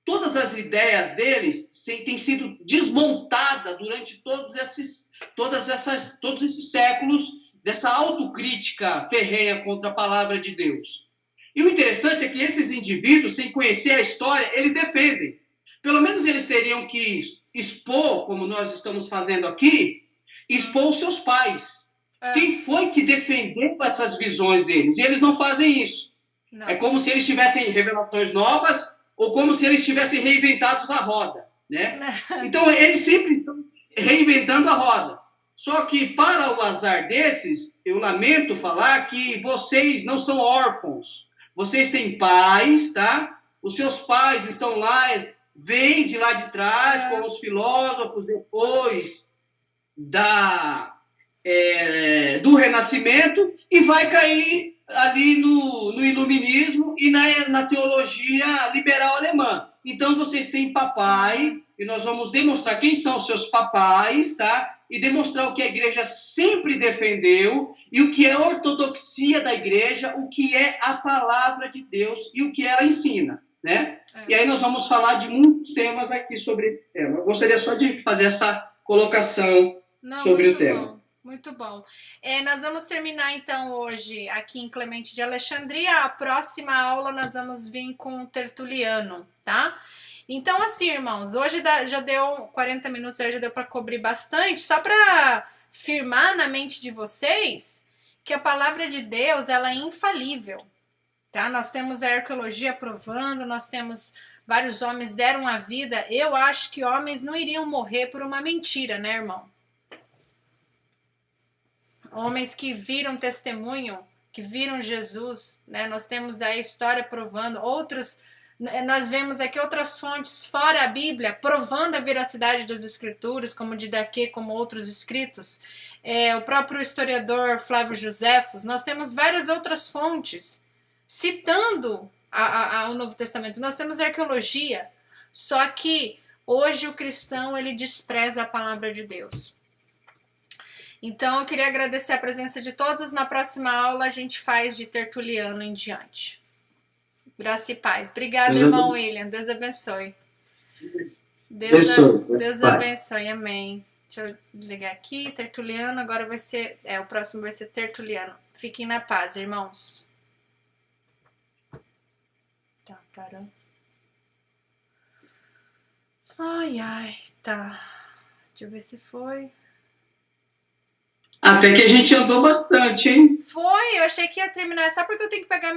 Todas as ideias deles têm sido desmontadas durante todos esses séculos dessa autocrítica ferrenha contra a palavra de Deus. E o interessante é que esses indivíduos, sem conhecer a história, eles defendem. Pelo menos eles teriam que expor, como nós estamos fazendo aqui, expor os seus pais. Quem foi que defendeu essas visões deles? E eles não fazem isso. Não. É como se eles tivessem revelações novas ou como se eles tivessem reinventado a roda, né? Então, eles sempre estão reinventando a roda. Só que, para o azar desses, eu lamento falar que vocês não são órfãos. Vocês têm pais, tá? Os seus pais estão lá, vêm de lá de trás, com os filósofos depois do Renascimento, e vai cair ali no iluminismo e na teologia liberal alemã. Então, vocês têm papai, e nós vamos demonstrar quem são os seus papais, tá? E demonstrar o que a igreja sempre defendeu e o que é a ortodoxia da igreja, o que é a palavra de Deus e o que ela ensina, né? E aí nós vamos falar de muitos temas aqui sobre esse tema. Eu gostaria só de fazer essa colocação sobre o tema. Bom. Muito bom. Nós vamos terminar, então, hoje aqui em Clemente de Alexandria. A próxima aula nós vamos vir com Tertuliano, tá? Então, assim, irmãos, hoje já deu 40 minutos, já deu para cobrir bastante, só para firmar na mente de vocês que a palavra de Deus, ela é infalível, tá? Nós temos a arqueologia provando, nós temos vários homens deram a vida. Eu acho que homens não iriam morrer por uma mentira, né, irmão? Homens que viram testemunho, que viram Jesus, né? Nós temos aí a história provando, nós vemos aqui outras fontes fora a Bíblia, provando a veracidade das escrituras, como Didaquê, como outros escritos. O próprio historiador Flávio Joséfos, nós temos várias outras fontes, citando o Novo Testamento. Nós temos arqueologia, só que hoje o cristão, ele despreza a palavra de Deus. Então, eu queria agradecer a presença de todos. Na próxima aula, a gente faz de Tertuliano em diante. Graça e paz. Obrigada, irmão William. Deus abençoe. Deus abençoe. Amém. Deixa eu desligar aqui. Tertuliano, agora vai ser... o próximo vai ser Tertuliano. Fiquem na paz, irmãos. Tá, parou. Ai, tá. Deixa eu ver se foi... Até que a gente andou bastante, hein? Foi, eu achei que ia terminar só porque eu tenho que pegar minha